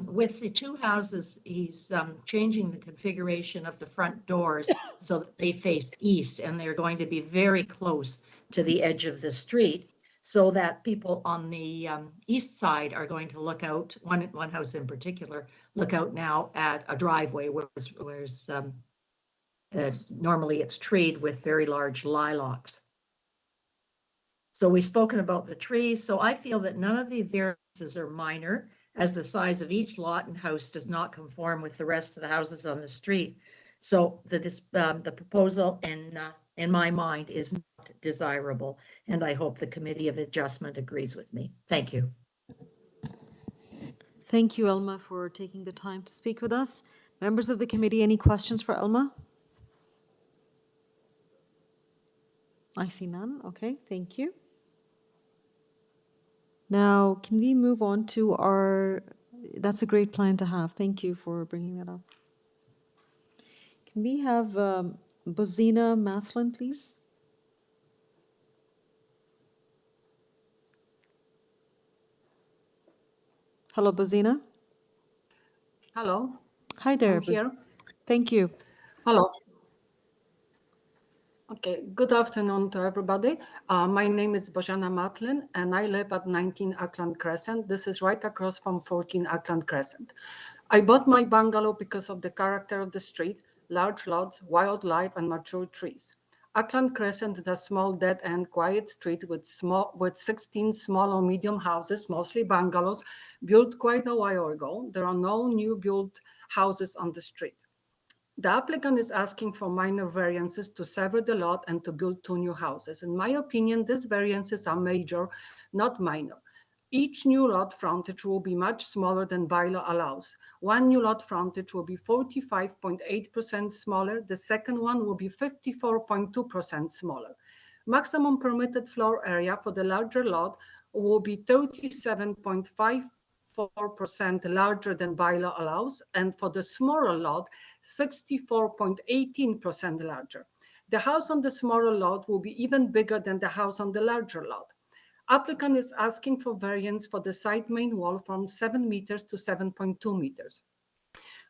With the two houses, he's changing the configuration of the front doors so that they face east, and they're going to be very close to the edge of the street, so that people on the east side are going to look out, one house in particular, look out now at a driveway whereas normally it's treed with very large lilacs. So we've spoken about the trees. So I feel that none of the variances are minor, as the size of each lot and house does not conform with the rest of the houses on the street. So the proposal in my mind is not desirable, and I hope the Committee of Adjustment agrees with me. Thank you. Thank you, Elma, for taking the time to speak with us. Members of the committee, any questions for Elma? I see none. Okay, thank you. Now, can we move on to our, that's a great plan to have. Thank you for bringing that up. Can we have Bozina Mathlin, please? Hello, Bozina. Hello. Hi there. I'm here. Thank you. Hello. Okay, good afternoon to everybody. My name is Bojana Matlin, and I live at 19 Auckland Crescent. This is right across from 14 Auckland Crescent. I bought my bungalow because of the character of the street, large lots, wildlife, and mature trees. Auckland Crescent is a small, dead-end, quiet street with 16 small or medium houses, mostly bungalows, built quite a while ago. There are no new built houses on the street. The applicant is asking for minor variances to sever the lot and to build 2 new houses. In my opinion, these variances are major, not minor. Each new lot frontage will be much smaller than bylaw allows. One new lot frontage will be 45.8% smaller. The second one will be 54.2% smaller. Maximum permitted floor area for the larger lot will be 37.54% larger than bylaw allows, and for the smaller lot, 64.18% larger. The house on the smaller lot will be even bigger than the house on the larger lot. Applicant is asking for variance for the side main wall from 7 meters to 7.2 meters.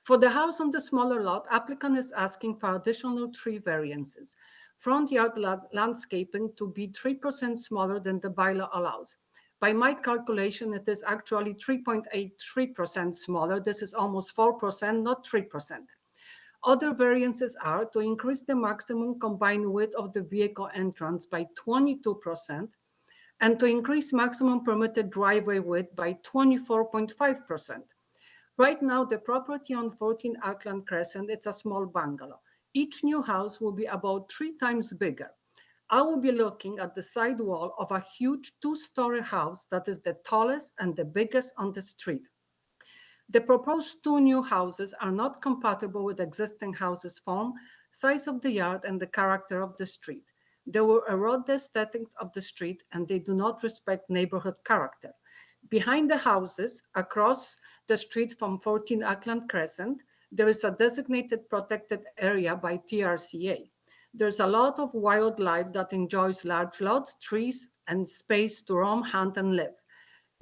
For the house on the smaller lot, applicant is asking for additional 3 variances. Front yard landscaping to be 3% smaller than the bylaw allows. By my calculation, it is actually 3.83% smaller. This is almost 4%, not 3%. Other variances are to increase the maximum combined width of the vehicle entrance by 22% and to increase maximum permitted driveway width by 24.5%. Right now, the property on 14 Auckland Crescent, it's a small bungalow. Each new house will be about 3 times bigger. I will be looking at the side wall of a huge 2-story house that is the tallest and the biggest on the street. The proposed 2 new houses are not compatible with existing houses' form, size of the yard, and the character of the street. They will erode the aesthetics of the street, and they do not respect neighborhood character. Behind the houses, across the street from 14 Auckland Crescent, there is a designated protected area by TRCA. There's a lot of wildlife that enjoys large lots, trees, and space to roam, hunt, and live.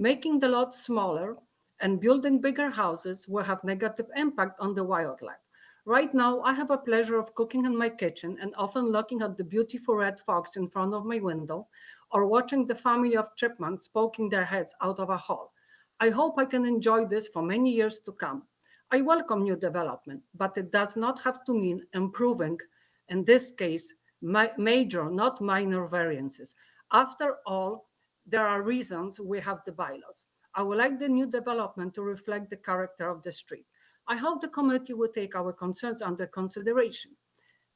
Making the lots smaller and building bigger houses will have negative impact on the wildlife. Right now, I have a pleasure of cooking in my kitchen and often looking at the beautiful red fox in front of my window or watching the family of chipmunks poking their heads out of a hole. I hope I can enjoy this for many years to come. I welcome new development, but it does not have to mean improving, in this case, major, not minor variances. After all, there are reasons we have the bylaws. I would like the new development to reflect the character of the street. I hope the committee will take our concerns under consideration.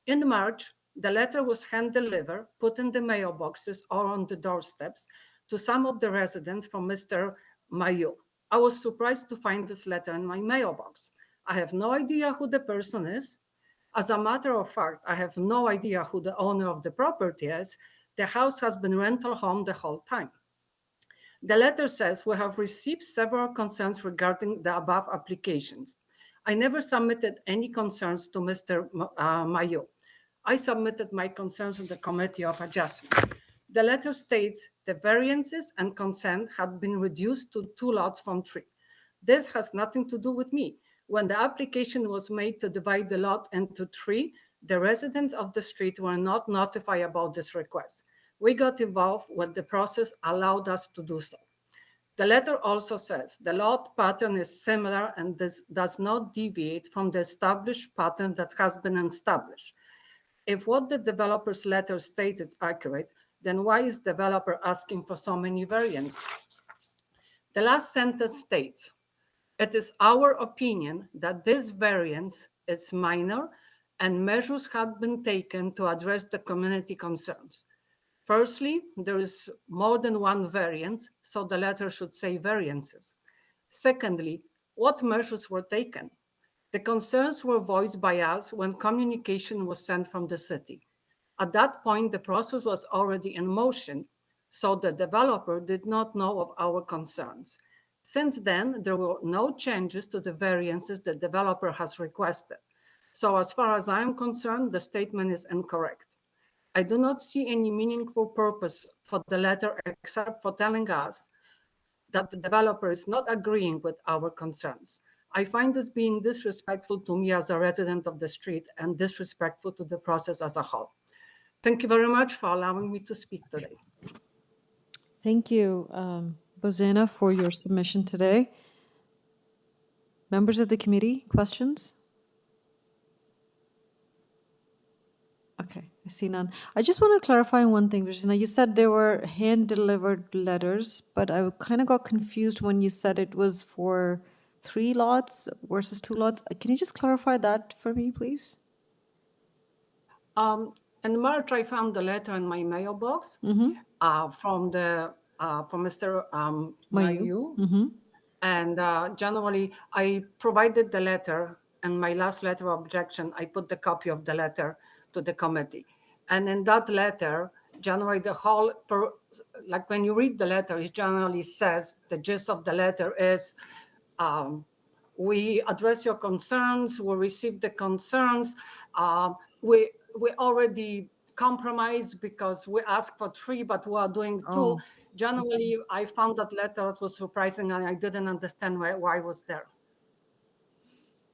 In March, the letter was hand-delivered, put in the mailboxes or on the doorsteps to some of the residents from Mr. Mayo. I was surprised to find this letter in my mailbox. I have no idea who the person is. As a matter of fact, I have no idea who the owner of the property is. The house has been rental home the whole time. The letter says we have received several concerns regarding the above applications. I never submitted any concerns to Mr. Mayo. I submitted my concerns to the Committee of Adjustment. The letter states the variances and consent had been reduced to 2 lots from 3. This has nothing to do with me. When the application was made to divide the lot into 3, the residents of the street were not notified about this request. We got involved when the process allowed us to do so. The letter also says the lot pattern is similar and this does not deviate from the established pattern that has been established. If what the developer's letter states is accurate, then why is the developer asking for so many variants? The last sentence states, it is our opinion that this variance is minor and measures have been taken to address the community concerns. Firstly, there is more than 1 variance, so the letter should say variances. Secondly, what measures were taken? The concerns were voiced by us when communication was sent from the city. At that point, the process was already in motion, so the developer did not know of our concerns. Since then, there were no changes to the variances the developer has requested. So as far as I'm concerned, the statement is incorrect. I do not see any meaningful purpose for the letter except for telling us that the developer is not agreeing with our concerns. I find this being disrespectful to me as a resident of the street and disrespectful to the process as a whole. Thank you very much for allowing me to speak today. Thank you, Bozena, for your submission today. Members of the committee, questions? Okay, I see none. I just want to clarify one thing, Bozena. You said there were hand-delivered letters, but I kind of got confused when you said it was for 3 lots versus 2 lots. Can you just clarify that for me, please? In March, I found the letter in my mailbox from Mr. Mayu. And generally, I provided the letter, and my last letter of objection, I put the copy of the letter to the committee. And in that letter, generally the whole, like when you read the letter, it generally says, the gist of the letter is, we address your concerns, we receive the concerns, we already compromised because we asked for 3, but we are doing 2. Generally, I found that letter, it was surprising, and I didn't understand why it was there.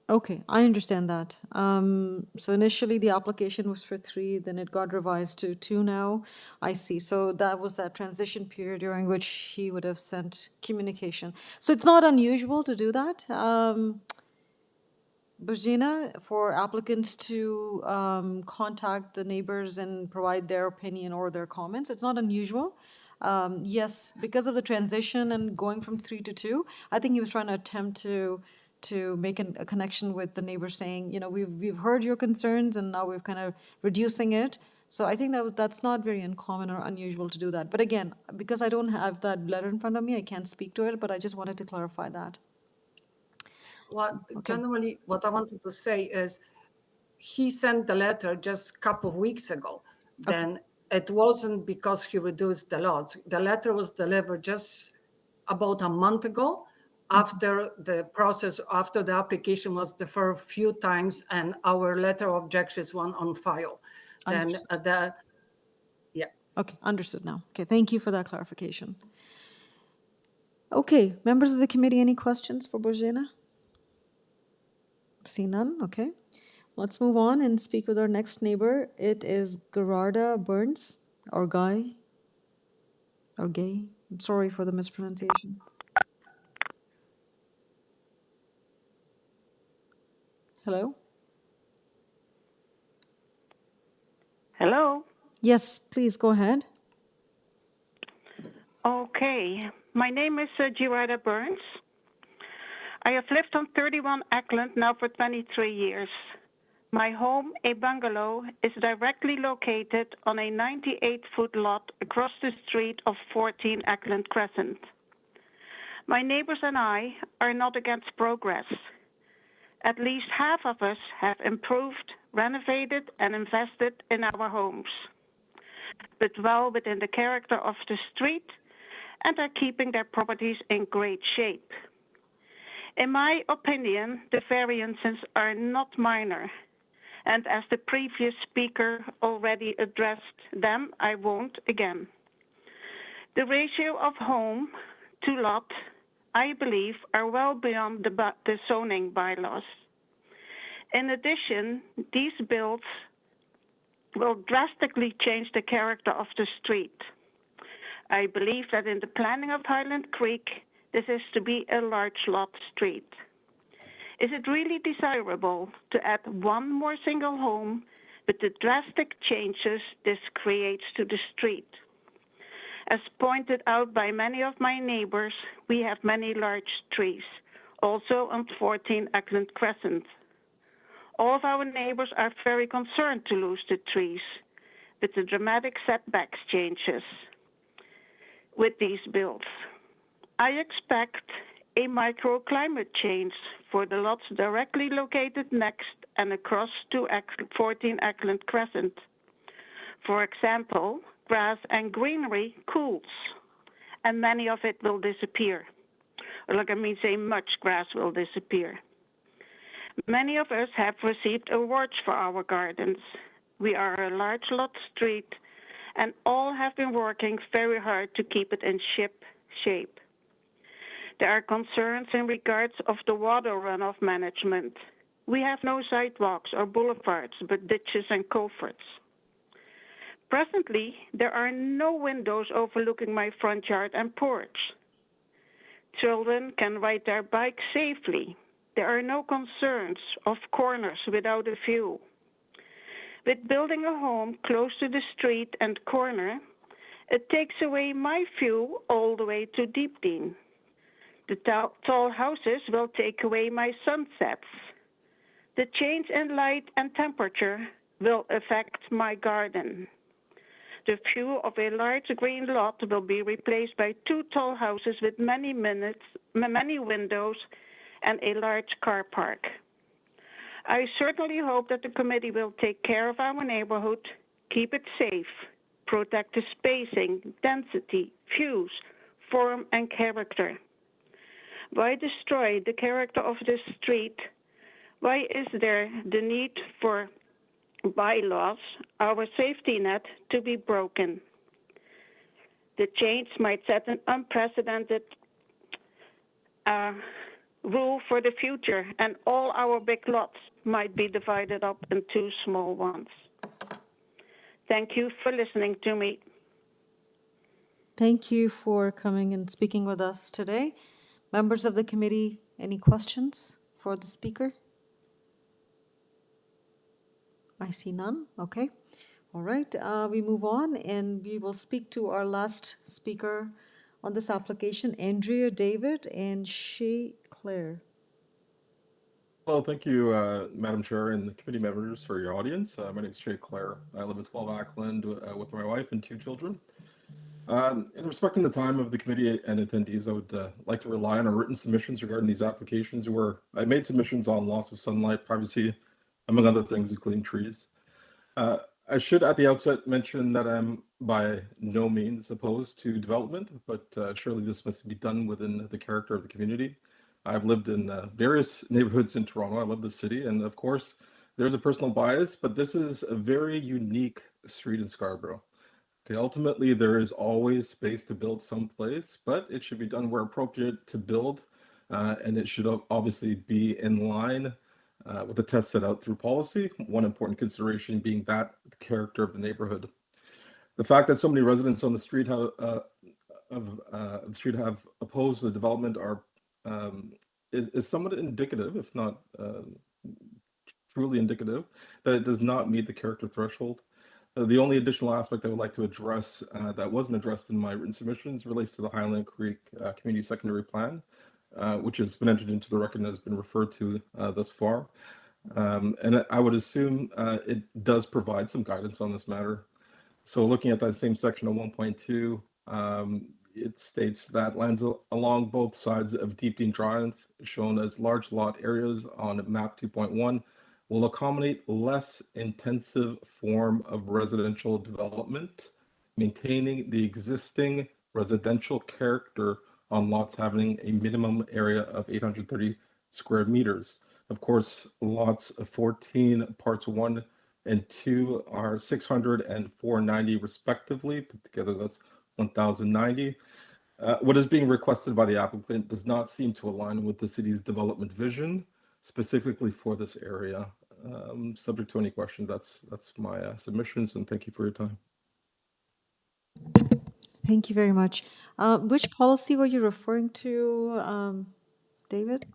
Okay, I understand that. So initially the application was for 3, then it got revised to 2 now. I see. So that was that transition period during which he would have sent communication. So it's not unusual to do that, Bozena, for applicants to contact the neighbors and provide their opinion or their comments. It's not unusual. Yes, because of the transition and going from 3 to 2, I think he was trying to attempt to make a connection with the neighbor saying, you know, we've heard your concerns and now we're kind of reducing it. So I think that's not very uncommon or unusual to do that. But again, because I don't have that letter in front of me, I can't speak to it, but I just wanted to clarify that. Well, generally, what I wanted to say is he sent the letter just a couple of weeks ago. Then it wasn't because he reduced the lots. The letter was delivered just about a month ago after the process, after the application was deferred a few times and our letter of objections went on file. Then Okay, understood now. Okay, thank you for that clarification. Okay, members of the committee, any questions for Bozena? See none, okay. Let's move on and speak with our next neighbor. It is Gerarda Burns, or Guy, or Gay. I'm sorry for the mispronunciation. Hello? Hello? Yes, please go ahead. Okay. My name is Gerarda Burns. I have lived on 31 ACLAND now for 23 years. My home, a bungalow, is directly located on a 98-foot lot across the street of 14 ACLAND Crescent. My neighbors and I are not against progress. At least half of us have improved, renovated, and invested in our homes, but well within the character of the street and are keeping their properties in great shape. In my opinion, the variances are not minor, and as the previous speaker already addressed them, I won't again. The ratio of home to lot, I believe, are well beyond the zoning bylaws. In addition, these builds will drastically change the character of the street. I believe that in the planning of Highland Creek, this is to be a large lot street. Is it really desirable to add one more single home with the drastic changes this creates to the street? As pointed out by many of my neighbors, we have many large trees, also on 14 ACLAND Crescent. All of our neighbors are very concerned to lose the trees with the dramatic setbacks changes with these builds. I expect a microclimate change for the lots directly located next and across to 14 ACLAND Crescent. For example, grass and greenery cools, and many of it will disappear. Or like I mean, say much grass will disappear. Many of us have received awards for our gardens. We are a large lot street, and all have been working very hard to keep it in shape. There are concerns in regards of the water runoff management. We have no sidewalks or boulevards, but ditches and culverts. Presently, there are no windows overlooking my front yard and porch. Children can ride their bikes safely. There are no concerns of corners without a view. With building a home close to the street and corner, it takes away my view all the way to Deepdene. The tall houses will take away my sunsets. The change in light and temperature will affect my garden. The view of a large green lot will be replaced by 2 tall houses with many windows and a large car park. I certainly hope that the committee will take care of our neighborhood, keep it safe, protect the spacing, density, views, form, and character. Why destroy the character of the street? Why is there the need for bylaws, our safety net, to be broken? The change might set an unprecedented rule for the future, and all our big lots might be divided up into small ones. Thank you for listening to me. Thank you for coming and speaking with us today. Members of the committee, any questions for the speaker? I see none. Okay. All right. We move on and we will speak to our last speaker on this application, Andrea David and Shay Claire. Hello, thank you, Madam Chair and the committee members for your audience. My name is Shay Claire. I live at 12 ACLAND with my wife and 2 children. In respecting the time of the committee and attendees, I would like to rely on our written submissions regarding these applications where I made submissions on loss of sunlight, privacy, among other things, including trees. I should at the outset mention that I'm by no means opposed to development, but surely this must be done within the character of the community. I've lived in various neighborhoods in Toronto. I love the city, and of course, there's a personal bias, but this is a very unique street in Scarborough. Okay, ultimately, there is always space to build someplace, but it should be done where appropriate to build, and it should obviously be in line with the test set out through policy. One important consideration being that the character of the neighborhood. The fact that so many residents on the street have opposed the development is somewhat indicative, if not truly indicative, that it does not meet the character threshold. The only additional aspect I would like to address that wasn't addressed in my written submissions relates to the Highland Creek Community Secondary Plan, which has been entered into the record and has been referred to thus far. And I would assume it does provide some guidance on this matter. So looking at that same section of 1.2, it states that lands along both sides of Deepdene Drive, shown as large lot areas on map 2.1, will accommodate less intensive form of residential development, maintaining the existing residential character on lots having a minimum area of 830 square meters. Of course, lots of 14 parts 1 and 2 are 600 and 490 respectively. Put together, that's 1,090. What is being requested by the applicant does not seem to align with the city's development vision, specifically for this area. Subject to any questions, that's my submissions, and thank you for your time. Thank you very much. Which policy were you referring to, David?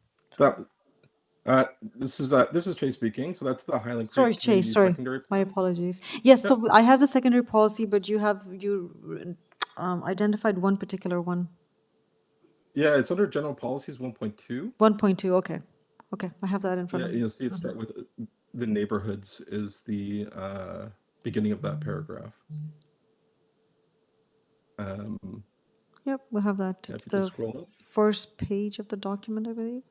This is Chase speaking. So that's the Highland Sorry, Creek Community Chase, sorry. Secondary My Plan. apologies. Yes, Yep. so I have the secondary policy, but you identified one particular one. Yeah, it's under general policies 1.2. 1.2, okay. Okay, I have that in front Yeah, of me. you'll see it start with the neighborhoods is the beginning of that paragraph. Yep, we have that. Yeah, It's if you the just scroll up. first page of the document, I believe.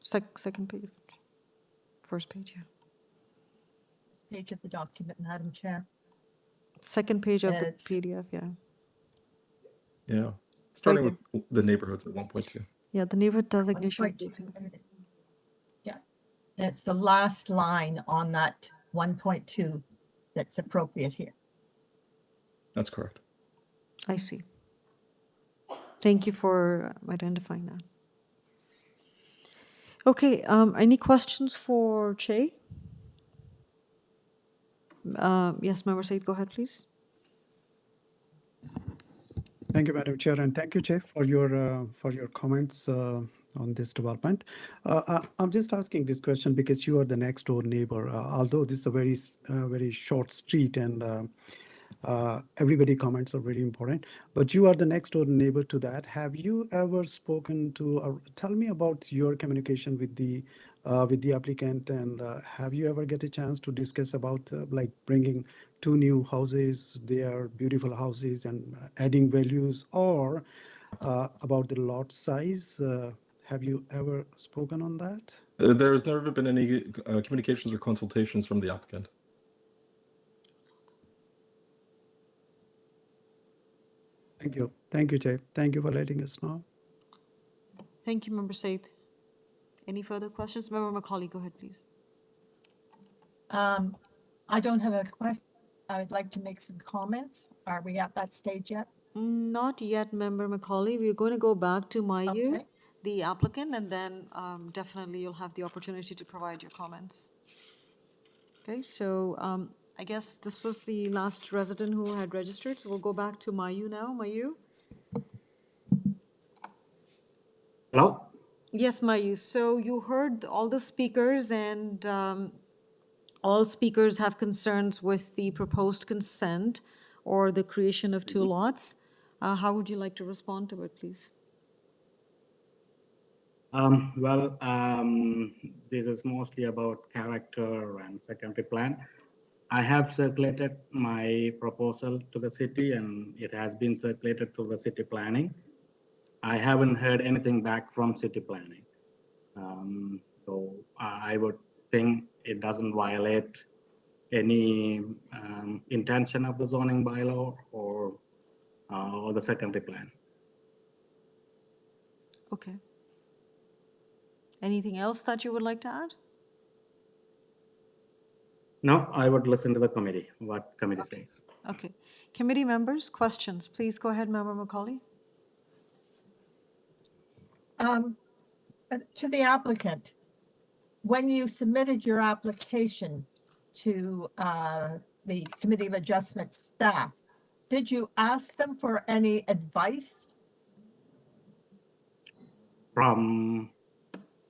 Second page. First page, yeah. Page of the document, Madam Chair. Second page of the It's- PDF, yeah. Yeah. Starting Right with the neighborhoods at 1.2. Yeah, the neighborhood designation. 1.2. Yeah, and it's the last line on that 1.2 that's appropriate here. That's correct. I see. Thank you for identifying that. Okay, any questions for Che? Yes, Member Said, go ahead, please. Thank you, Madam Chair, and thank you, Chair, for your comments on this development. I'm just asking this question because you are the next door neighbor. Although this is a very short street and everybody comments are very important, but you are the next door neighbor to that. Have you ever spoken to? Tell me about your communication with the applicant, and have you ever get a chance to discuss about like bringing 2 new houses? They are beautiful houses and adding values, or about the lot size? Have you ever spoken on that? There has never been any communications or consultations from the applicant. Thank you. Thank you, Jay. Thank you for letting us know. Thank you, Member Said. Any further questions? Member Macaulay, go ahead, please. I don't have a question. I would like to make some comments. Are we at that stage yet? Not yet, Member Macaulay. We're going to go back to Mayu, Okay. the applicant, and then definitely you'll have the opportunity to provide your comments. Okay, so I guess this was the last resident who had registered, so we'll go back to Mayu now. Mayu? Hello? Yes, Mayu. So you heard all the speakers, and all speakers have concerns with the proposed consent or the creation of 2 lots. How would you like to respond to it, please? This is mostly about character and secondary plan. I have circulated my proposal to the city, and it has been circulated to the city planning. I haven't heard anything back from city planning. So I would think it doesn't violate any intention of the zoning bylaw or the secondary plan. Okay. Anything else that you would like to add? No, I would listen to the committee, what committee says. Okay. Committee members, questions? Please go ahead, Member Macaulay. To the applicant, when you submitted your application to the Committee of Adjustment staff, did you ask them for any advice? From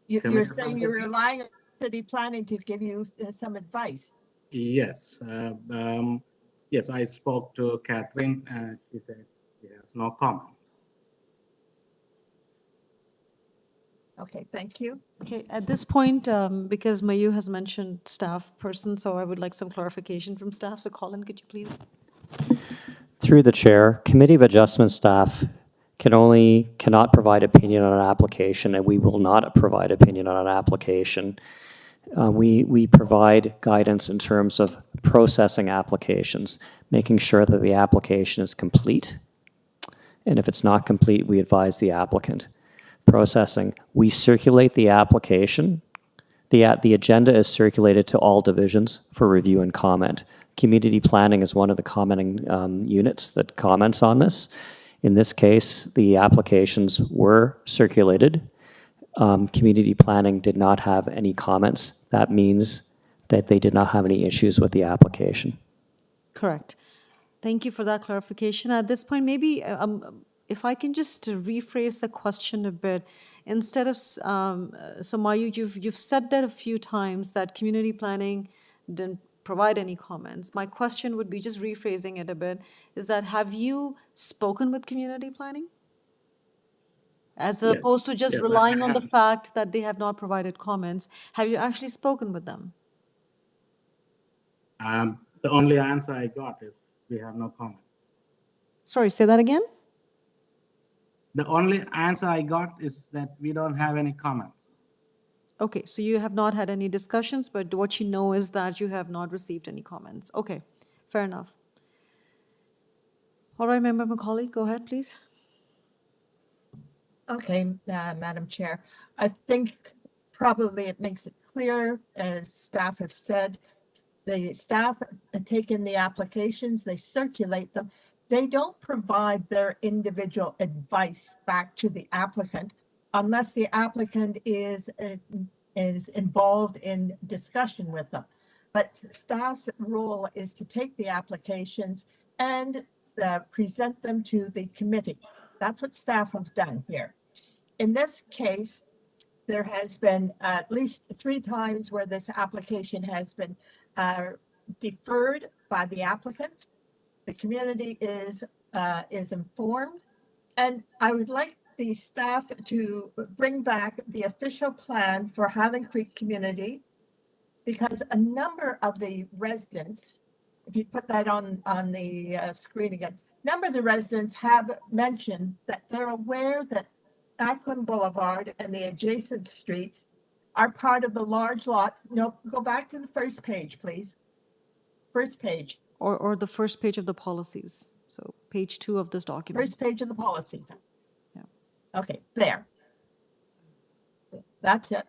You're saying you're relying on city planning to give you some advice. Yes, yes, I spoke to Catherine and she said she has no comment. Okay, thank you. Okay, at this point, because Mayu has mentioned staff person, so I would like some clarification from staff. So Colin, could you please? Through the chair, Committee of Adjustment staff cannot provide opinion on an application, and we will not provide opinion on an application. We provide guidance in terms of processing applications, making sure that the application is complete. And if it's not complete, we advise the applicant. Processing, we circulate the application. The agenda is circulated to all divisions for review and comment. Community planning is one of the commenting units that comments on this. In this case, the applications were circulated. Community planning did not have any comments. That means that they did not have any issues with the application. Correct. Thank you for that clarification. At this point, maybe if I can just rephrase the question a bit, instead of, so Mayu, you've said that a few times that community planning didn't provide any comments. My question would be, just rephrasing it a bit, is that have you spoken with community planning? As opposed to just relying on the fact that they have not provided comments, have you actually spoken with them? The only answer I got is we have no comment. Sorry, say that again? The only answer I got is that we don't have any comments. Okay, so you have not had any discussions, but what you know is that you have not received any comments. Okay, fair enough. All right, Member Macaulay, go ahead, please. Okay, Madam Chair, I think probably it makes it clear, as staff has said, the staff take in the applications, they circulate them. They don't provide their individual advice back to the applicant unless the applicant is involved in discussion with them. But staff's role is to take the applications and present them to the committee. That's what staff has done here. In this case, there has been at least 3 times where this application has been deferred by the applicant. The community is informed, and I would like the staff to bring back the official plan for Highland Creek community, because a number of the residents, if you put that on the screen again, number of the residents have mentioned that they're aware that ACLAND Boulevard and the adjacent streets are part of the large lot. No, go back to the first page, please. First page. Or the first page of the policies. So page 2 of this document. First page of the policies. Yeah. Okay, there. That's it.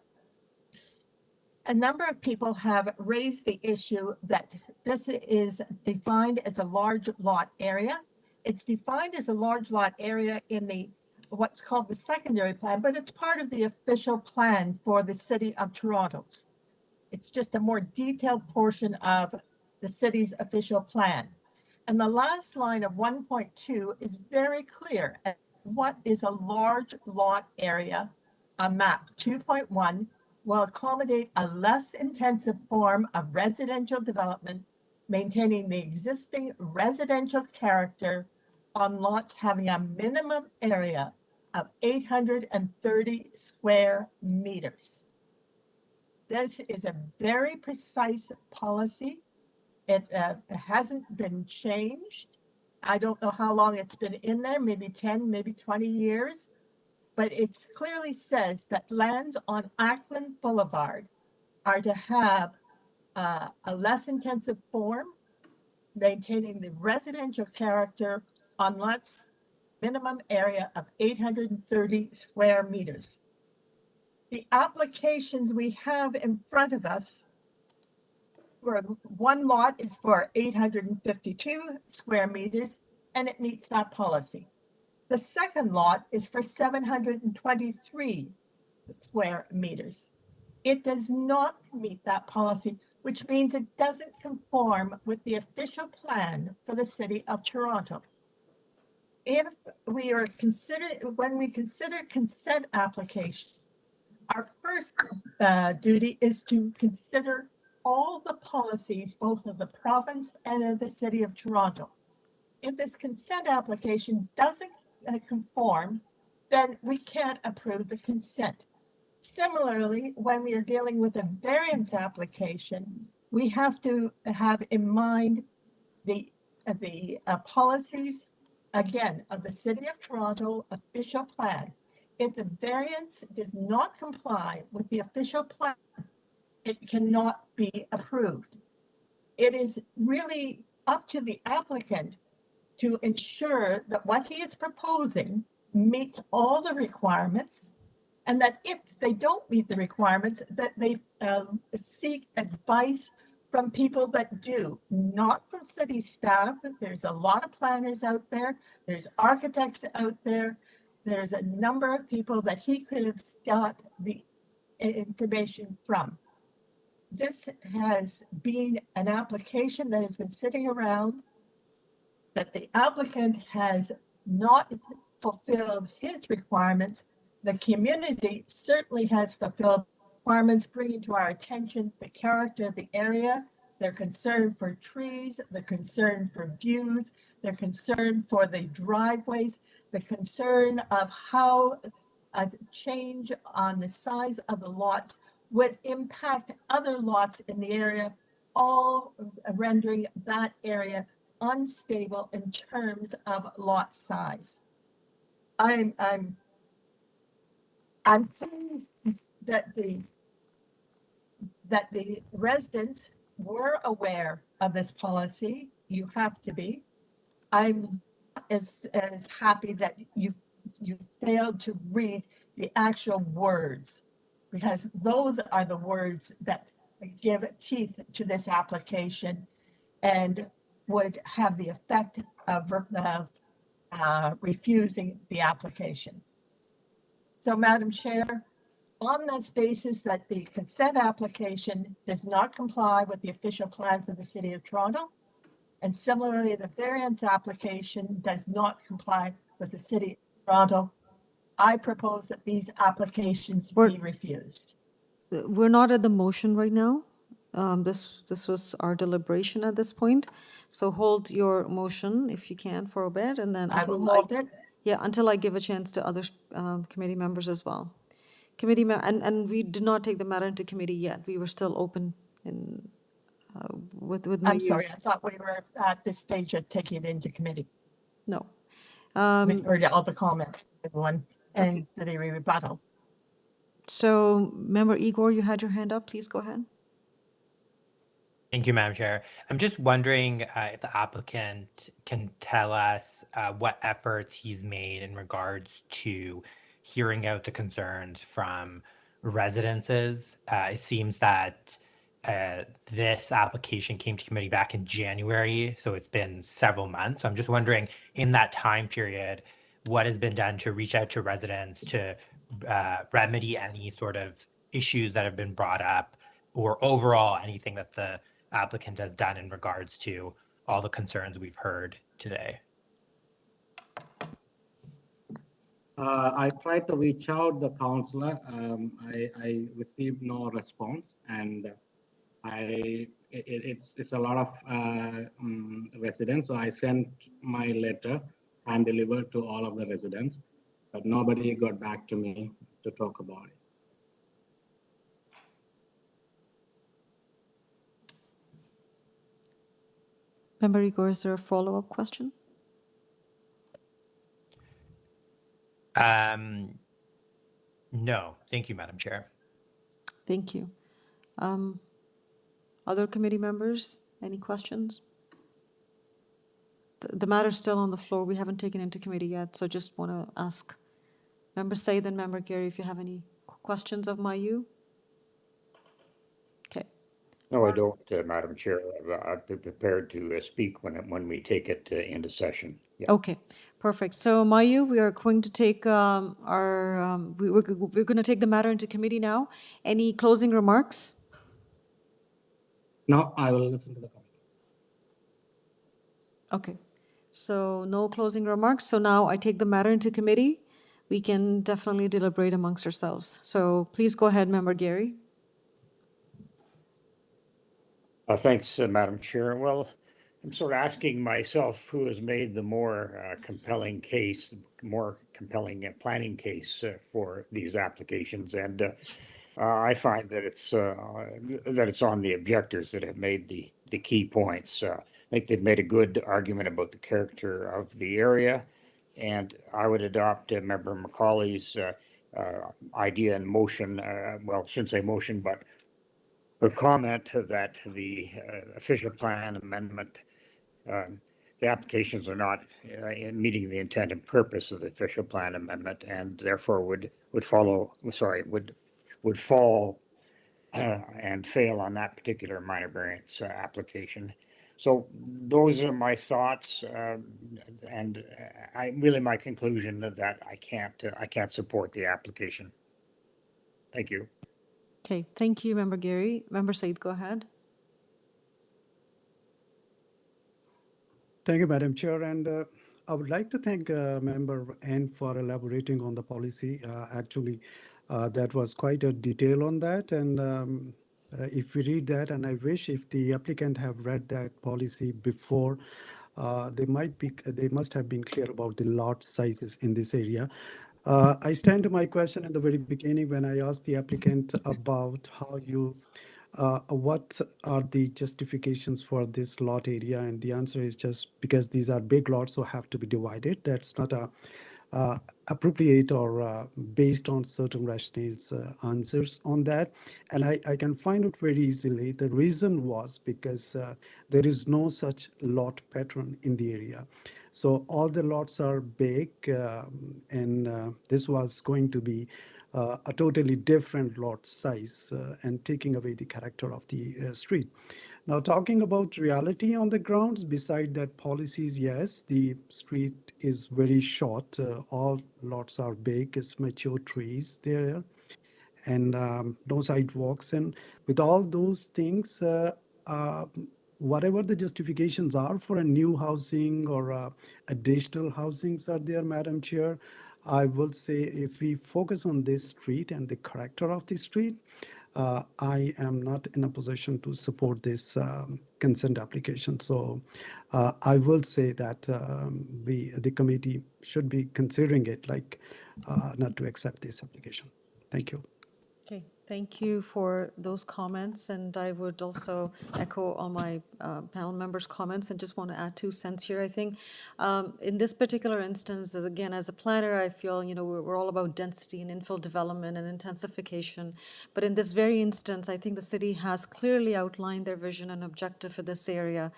A number of people have raised the issue that this is defined as a large lot area. It's defined as a large lot area in the what's called the secondary plan, but it's part of the official plan for the City of Toronto. It's just a more detailed portion of the city's official plan. And the last line of 1.2 is very clear at what is a large lot area on map 2.1 will accommodate a less intensive form of residential development, maintaining the existing residential character on lots having a minimum area of 830 square meters. This is a very precise policy. It hasn't been changed. I don't know how long it's been in there, maybe 10, maybe 20 years, but it clearly says that lands on ACLAND Boulevard are to have a less intensive form, maintaining the residential character on lots minimum area of 830 square meters. The applications we have in front of us, where one lot is for 852 square meters, and it meets that policy. The second lot is for 723 square meters. It does not meet that policy, which means it doesn't conform with the official plan for the City of Toronto. If we are when we consider consent application, our first duty is to consider all the policies, both of the province and of the City of Toronto. If this consent application doesn't conform, then we can't approve the consent. Similarly, when we are dealing with a variance application, we have to have in mind the policies, again, of the City of Toronto official plan. If the variance does not comply with the official plan, it cannot be approved. It is really up to the applicant to ensure that what he is proposing meets all the requirements, and that if they don't meet the requirements, that they seek advice from people that do, not from city staff. There's a lot of planners out there. There's architects out there. There's a number of people that he could have got the information from. This has been an application that has been sitting around, that the applicant has not fulfilled his requirements. The community certainly has fulfilled requirements, bringing to our attention the character of the area, their concern for trees, the concern for views, their concern for the driveways, the concern of how a change on the size of the lots would impact other lots in the area, all rendering that area unstable in terms of lot size. I'm pleased that the residents were aware of this policy. You have to be. I'm as happy that you failed to read the actual words, because those are the words that give teeth to this application and would have the effect of refusing the application. So, Madam Chair, on that basis that the consent application does not comply with the official plan for the City of Toronto, and similarly, the variance application does not comply with the City of Toronto, I propose that these applications be refused. We're not at the motion right now. This was our deliberation at this point. So hold your motion if you can for a bit, and then I will hold it. Yeah, until I give a chance to other committee members as well. And we did not take the matter into committee yet. We were still open in with I'm sorry, I thought we were at this stage of taking it into committee. No. We've heard all the comments, everyone, and the rebuttal. So, Member Igor, you had your hand up. Please go ahead. Thank you, Madam Chair. I'm just wondering if the applicant can tell us what efforts he's made in regards to hearing out the concerns from residences. It seems that this application came to committee back in January, so it's been several months. So I'm just wondering, in that time period, what has been done to reach out to residents to remedy any sort of issues that have been brought up, or overall anything that the applicant has done in regards to all the concerns we've heard today? I tried to reach out the counselor. I received no response, and it's a lot of residents. So I sent my letter and delivered to all of the residents, but nobody got back to me to talk about it. Member Igor, is there a follow-up question? No, thank you, Madam Chair. Thank you. Other committee members, any questions? The matter's still on the floor. We haven't taken it into committee yet, so just want to ask Member Said and Member Gary if you have any questions of Mayu. Okay. No, I don't, Madam Chair. I've been prepared to speak when we take it into session. Yeah. Okay, perfect. So Mayu, we are going to take we're going to take the matter into committee now. Any closing remarks? No, I will listen to the comment. Okay, so no closing remarks. So now I take the matter into committee. We can definitely deliberate amongst ourselves. So please go ahead, Member Gary. Thanks, Madam Chair. Well, I'm sort of asking myself who has made the more compelling case, more compelling planning case for these applications, and I find that it's on the objectors that have made the key points. I think they've made a good argument about the character of the area, and I would adopt Member Macaulay's idea and motion. Well, I shouldn't say motion, but her comment that the official plan amendment, the applications are not meeting the intent and purpose of the official plan amendment, and therefore would fall and fail on that particular minor variance application. So those are my thoughts, and my conclusion that I can't support the application. Thank you. Okay, thank you, Member Gary. Member Said, go ahead. Thank you, Madam Chair. And I would like to thank Member N for elaborating on the policy. Actually, that was quite a detail on that. And if we read that, and I wish if the applicant have read that policy before, they must have been clear about the lot sizes in this area. I stand to my question at the very beginning when I asked the applicant about how what are the justifications for this lot area, and the answer is just because these are big lots, so have to be divided. That's not a appropriate or based on certain rationales answers on that. And I can find it very easily. The reason was because there is no such lot pattern in the area. So all the lots are big, and this was going to be a totally different lot size and taking away the character of the street. Now, talking about reality on the grounds, beside that policies, yes, the street is very short. All lots are big. It's mature trees there, and no sidewalks. And with all those things, uh, whatever the justifications are for a new housing or additional housings are there, Madam Chair, I will say if we focus on this street and the character of the street, I am not in a position to support this consent application. So I will say that the committee should be considering it like not to accept this application. Thank you. Okay, thank you for those comments, and I would also echo all my panel members' comments and just want to add 2 cents here. I think in this particular instance, again, as a planner, I feel, we're all about density and infill development and intensification. But in this very instance, I think the city has clearly outlined their vision and objective for this area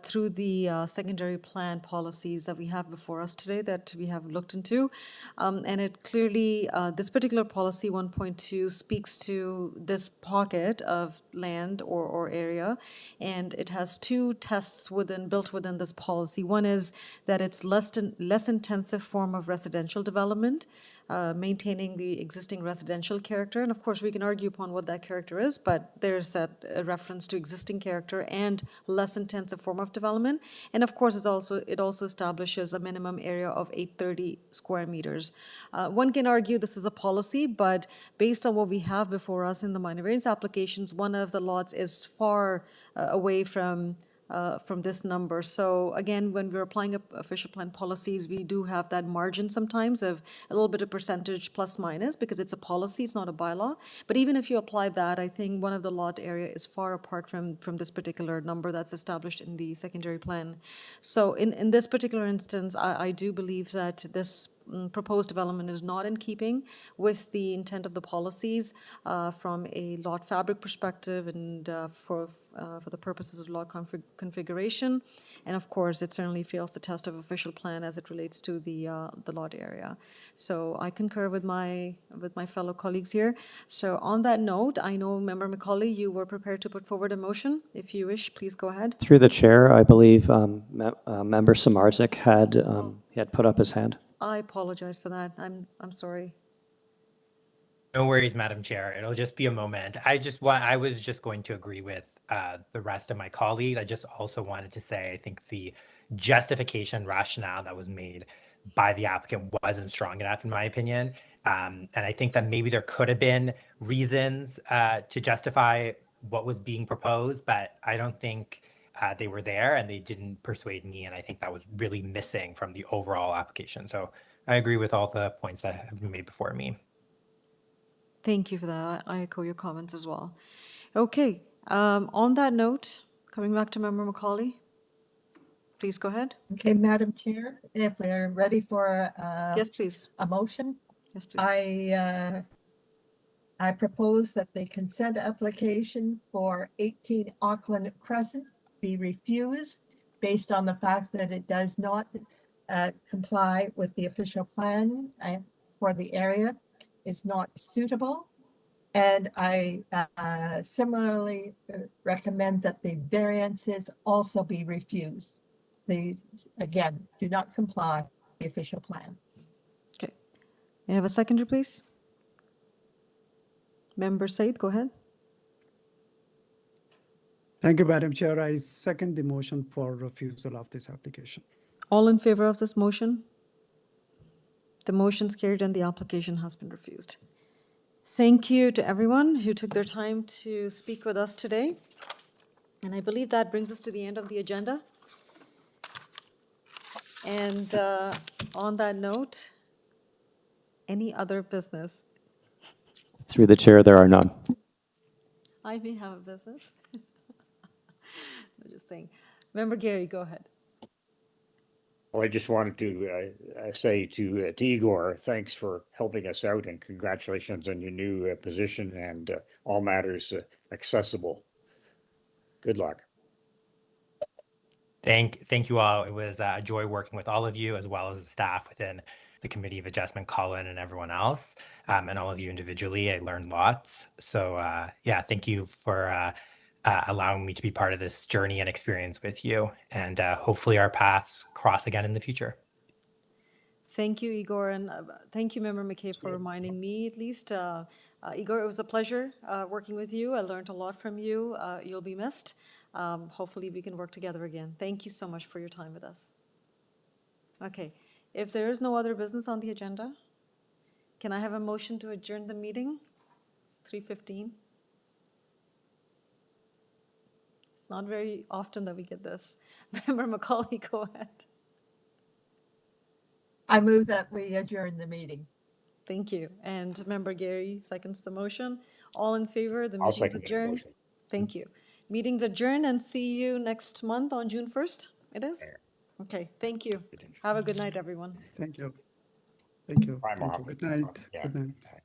through the secondary plan policies that we have before us today that we have looked into. And it clearly, this particular policy 1.2 speaks to this pocket of land or area, and it has 2 tests built within this policy. One is that it's less intensive form of residential development, maintaining the existing residential character. And of course, we can argue upon what that character is, but there's that reference to existing character and less intensive form of development. And of course, it also establishes a minimum area of 830 square meters. One can argue this is a policy, but based on what we have before us in the minor variance applications, one of the lots is far away from this number. So again, when we're applying official plan policies, we do have that margin sometimes of a little bit of percentage plus minus because it's a policy, it's not a bylaw. But even if you apply that, I think one of the lot area is far apart from this particular number that's established in the secondary plan. So in this particular instance, I do believe that this proposed development is not in keeping with the intent of the policies from a lot fabric perspective and for the purposes of lot configuration. And of course, it certainly fails the test of official plan as it relates to the lot area. So I concur with my fellow colleagues here. So on that note, I know Member Macaulay, you were prepared to put forward a motion. If you wish, please go ahead. Through the chair, I believe Member Samarzik had put up his hand. I apologize for that. I'm sorry. No worries, Madam Chair. It'll just be a moment. I was just going to agree with the rest of my colleagues. I just also wanted to say, I think the justification rationale that was made by the applicant wasn't strong enough, in my opinion. And I think that maybe there could have been reasons to justify what was being proposed, but I don't think they were there and they didn't persuade me. And I think that was really missing from the overall application. So I agree with all the points that have been made before me. Thank you for that. I echo your comments as well. Okay, on that note, coming back to Member Macaulay, please go ahead. Okay, Madam Chair, if we're ready for Yes, please. a motion, Yes, please. I propose that the consent application for 18 Auckland Crescent be refused based on the fact that it does not comply with the official plan for the area. Is not suitable. And I similarly recommend that the variances also be refused. They, again, do not comply with the official plan. Okay. May I have a seconder, please? Member Said, go ahead. Thank you, Madam Chair. I second the motion for refusal of this application. All in favor of this motion? The motion's carried and the application has been refused. Thank you to everyone who took their time to speak with us today. And I believe that brings us to the end of the agenda. And on that note, any other business? Through the chair, there are none. I may have a business. I'm just saying. Member Gary, go ahead. Well, I just wanted to say to Igor, thanks for helping us out and congratulations on your new position and all matters accessible. Good luck. Thank you all. It was a joy working with all of you, as well as the staff within the Committee of Adjustment, Colin and everyone else, and all of you individually. I learned lots. So yeah, thank you for allowing me to be part of this journey and experience with you. And hopefully our paths cross again in the future. Thank you, Igor, and thank you, Member McKay, for reminding me at least. Igor, it was a pleasure working with you. I learned a lot from you. You'll be missed. Hopefully we can work together again. Thank you so much for your time with us. Okay, if there is no other business on the agenda, can I have a motion to adjourn the meeting? It's 3:15. It's not very often that we get this. Member Macaulay, go ahead. I move that we adjourn the meeting. Thank you. And Member Gary seconds the motion. All in favor, the I'll meeting is second the adjourned. motion. Thank you. Meeting's adjourned and see you next month on June 1st. It is? Okay, thank you. Have a good night, everyone. Thank you. Thank you. Prime Thank you. office. Good night. Yeah. Good night.